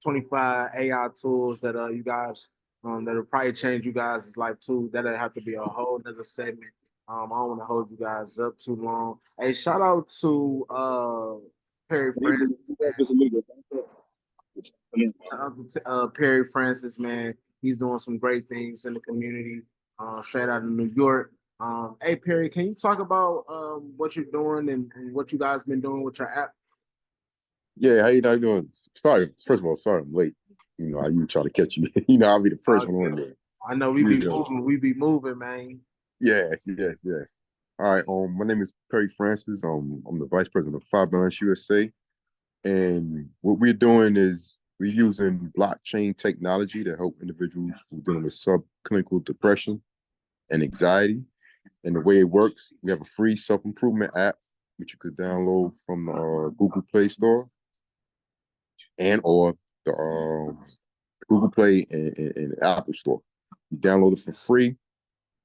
25 AI tools that you guys that'll probably change you guys' life too. That'll have to be a whole other segment. I don't want to hold you guys up too long. Hey, shout out to Perry Francis, Perry Francis, man. He's doing some great things in the community. Straight out of New York. Hey Perry, can you talk about what you're doing and what you guys been doing with your app? Yeah, how you doing? Sorry, first of all, sorry I'm late. You know, I usually try to catch you. You know, I'll be the first one on there. I know we be moving, man. Yes. All right, my name is Perry Francis. I'm the vice president of Five Balance USA. And what we're doing is we're using blockchain technology to help individuals who are dealing with subclinical depression and anxiety. And the way it works, we have a free self-improvement app, which you could download from the Google Play Store and or the Google Play and Apple Store. You download it for free.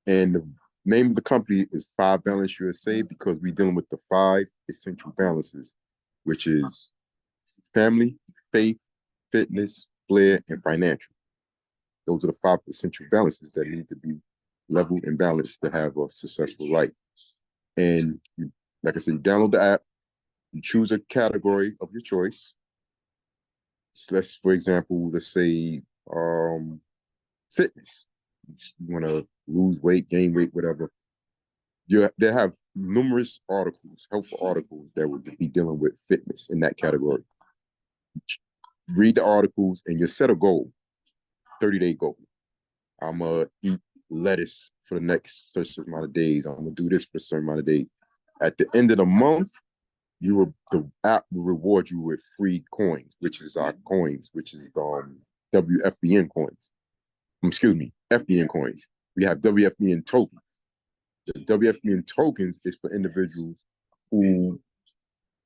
And the name of the company is Five Balance USA because we're dealing with the 5 essential balances, which is family, faith, fitness, flair, and financial. Those are the 5 essential balances that need to be leveled and balanced to have a successful life. And like I said, you download the app, you choose a category of your choice. So for example, let's say fitness. You want to lose weight, gain weight, whatever. They have numerous articles, helpful articles that would be dealing with fitness in that category. Read the articles and you set a goal, 30-day goal. I'm going to eat lettuce for the next certain amount of days. I'm going to do this for a certain amount of days. At the end of the month, the app will reward you with free coins, which is our coins, which is WFBN coins. Excuse me, FBN coins. We have WFBN tokens. The WFBN tokens is for individuals who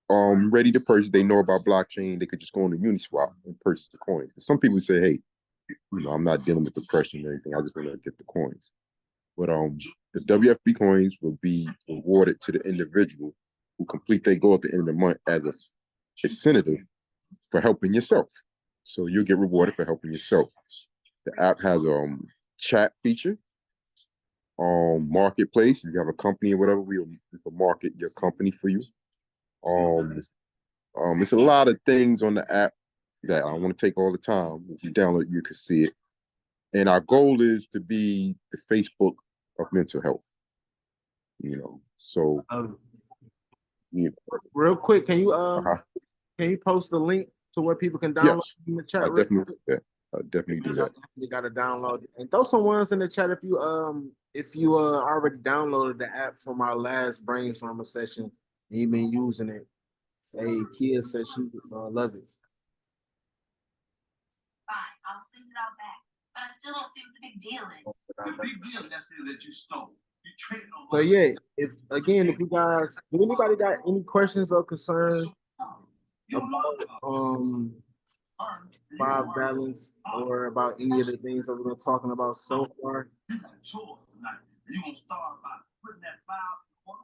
ready to purchase. They know about blockchain. They could just go on the Uniswap and purchase the coins. Some people say, hey, I'm not dealing with depression or anything. I just want to get the coins. But the WFB coins will be rewarded to the individual who complete their goal at the end of the month as a incentive for helping yourself. So you'll get rewarded for helping yourself. The app has a chat feature, marketplace. If you have a company or whatever, we will market your company for you. It's a lot of things on the app that I want to take all the time. If you download, you can see it. And our goal is to be the Facebook of mental health. So real quick, can you post the link to where people can download in the chat? I definitely do that. I definitely do that. You got to download it. And throw some ones in the chat if you already downloaded the app from our last brainstorming session and you've been using it. Hey, Kia said she loves it. Fine, I'll send it all back. But I still don't see what the big deal is. The big deal is that you stole. You traded on. So yeah, if you guys, do anybody got any questions or concerns about Five Balance or about any of the things that we've been talking about so far? You got a chore tonight. You're gonna start by putting that file in the water.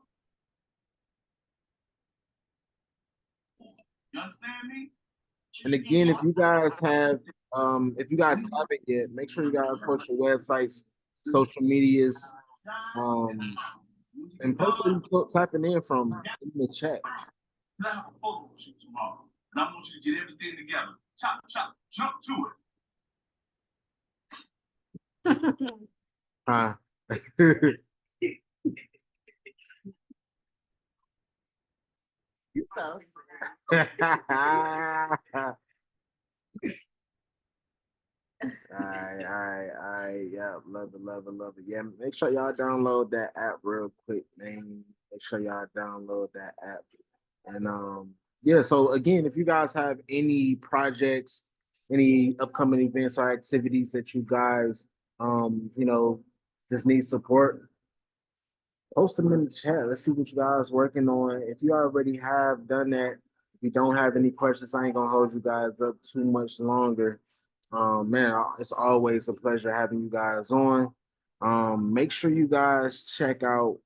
You understand me? And again, if you guys haven't yet, make sure you guys post your websites, social medias, and post what you're typing in from in the chat. I have a photo shoot tomorrow, and I want you to get everything together. Chop, chop, jump to it. So all right. Yeah, love it. Yeah, make sure y'all download that app real quick, man. Make sure y'all download that app. And yeah, so again, if you guys have any projects, any upcoming events or activities that you guys just need support, post them in the chat. Let's see what you guys working on. If you already have done that, if you don't have any questions, I ain't gonna hold you guys up too much longer. Man, it's always a pleasure having you guys on. Make sure you guys check out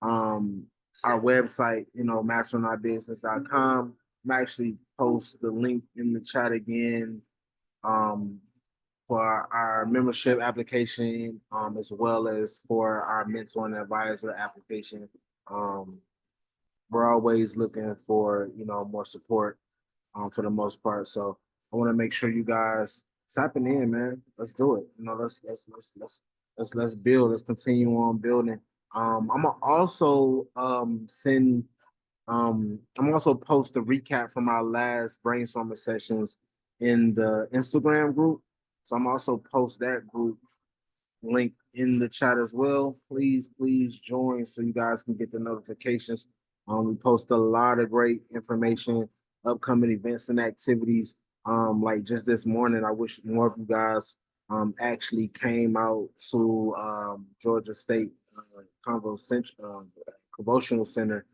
um our website, masternourbusiness.com. I'm actually post the link in the chat again um for our membership application, as well as for our mentor and advisor application. Um, we're always looking for, more support for the most part. So I want to make sure you guys tapping in, man. Let's do it. Let's build. Let's continue on building. I'm gonna also I'm also post a recap from our last brainstorming sessions in the Instagram group. So I'm also post that group link in the chat as well. Please join so you guys can get the notifications. We post a lot of great information, upcoming events and activities. Like just this morning, I wish more of you guys actually came out to Georgia State Convocational Center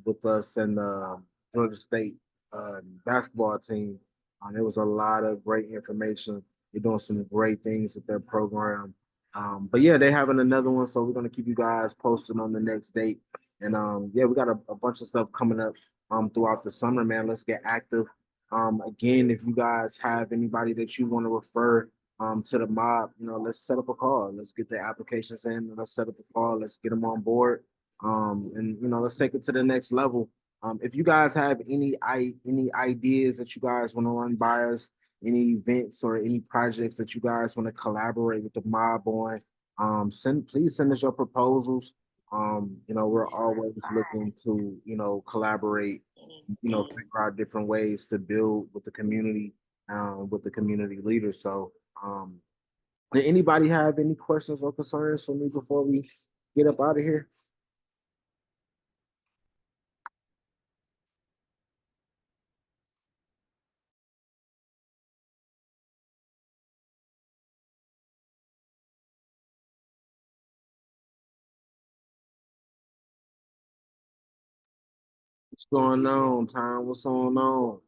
with us and the Georgia State basketball team. There was a lot of great information. They're doing some great things with their program. But yeah, they're having another one, so we're gonna keep you guys posted on the next date. And yeah, we got a bunch of stuff coming up throughout the summer, man. Let's get active. Again, if you guys have anybody that you want to refer to the mob, let's set up a call. Let's get the applications in. Let's set up a call. Let's get them on board. And let's take it to the next level. If you guys have any ideas that you guys want to run by us, any events or any projects that you guys want to collaborate with the mob on, please send us your proposals. We're always looking to, collaborate, figure out different ways to build with the community leaders. So, did anybody have any questions or concerns for me before we get up out of here? What's going on, Tom? What's going on?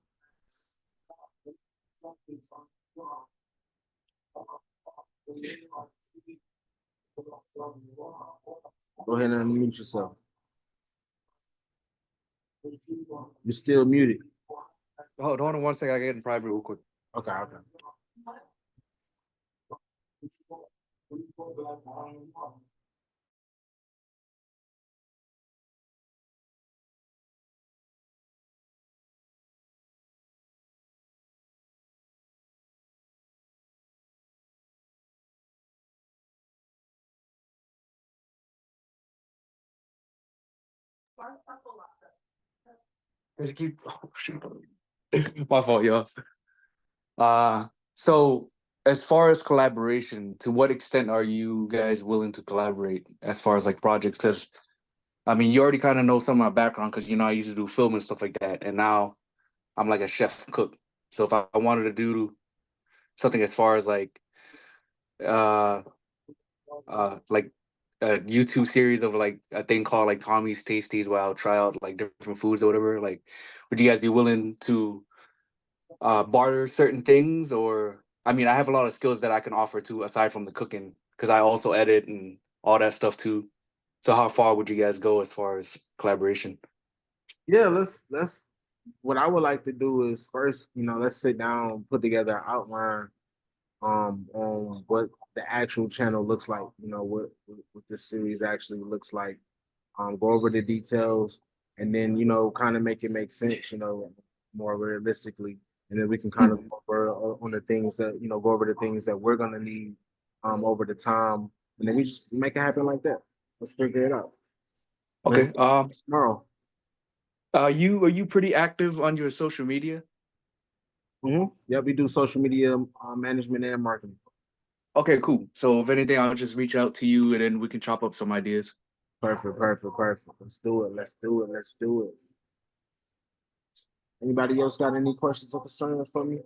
Go ahead and unmute yourself. You're still muted. Hold on 1 second. I get in private real quick. Okay. Does it keep? Oh, shoot. My fault, yo. So as far as collaboration, to what extent are you guys willing to collaborate as far as like projects? Because I mean, you already kind of know some of my background because I used to do film and stuff like that, and now I'm like a chef cook. So if I wanted to do something as far as uh like a YouTube series of like a thing called like Tommy's Tasties where I'll try out like different foods or whatever, like would you guys be willing to barter certain things? Or I mean, I have a lot of skills that I can offer too aside from the cooking because I also edit and all that stuff too. So how far would you guys go as far as collaboration? Yeah, let's what I would like to do is first, let's sit down, put together an outline on what the actual channel looks like, what this series actually looks like. Go over the details and then, kind of make it make sense, more realistically. And then we can kind of go over on the things that, go over the things that we're gonna need over the time. And then we just make it happen like that. Let's figure it out. Okay. Tomorrow. Are you pretty active on your social media? Yeah, we do social media management and marketing. Okay, cool. So if anything, I'll just reach out to you and then we can chop up some ideas. Perfect. Let's do it. Anybody else got any questions or concerns for me?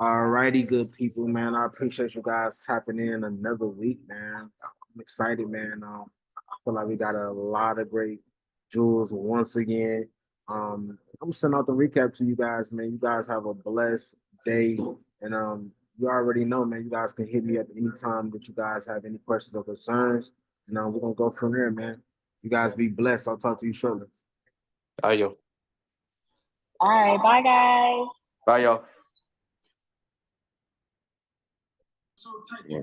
All righty, good people, man. I appreciate you guys tapping in another week, man. I'm excited, man. I feel like we got a lot of great jewels once again. I'm sending out the recap to you guys, man. You guys have a blessed day, and you already know, man. You guys can hit me up anytime that you guys have any questions or concerns, and we're gonna go from there, man. You guys be blessed. I'll talk to you shortly. Bye, yo. All right, bye guys. Bye, y'all. Yeah.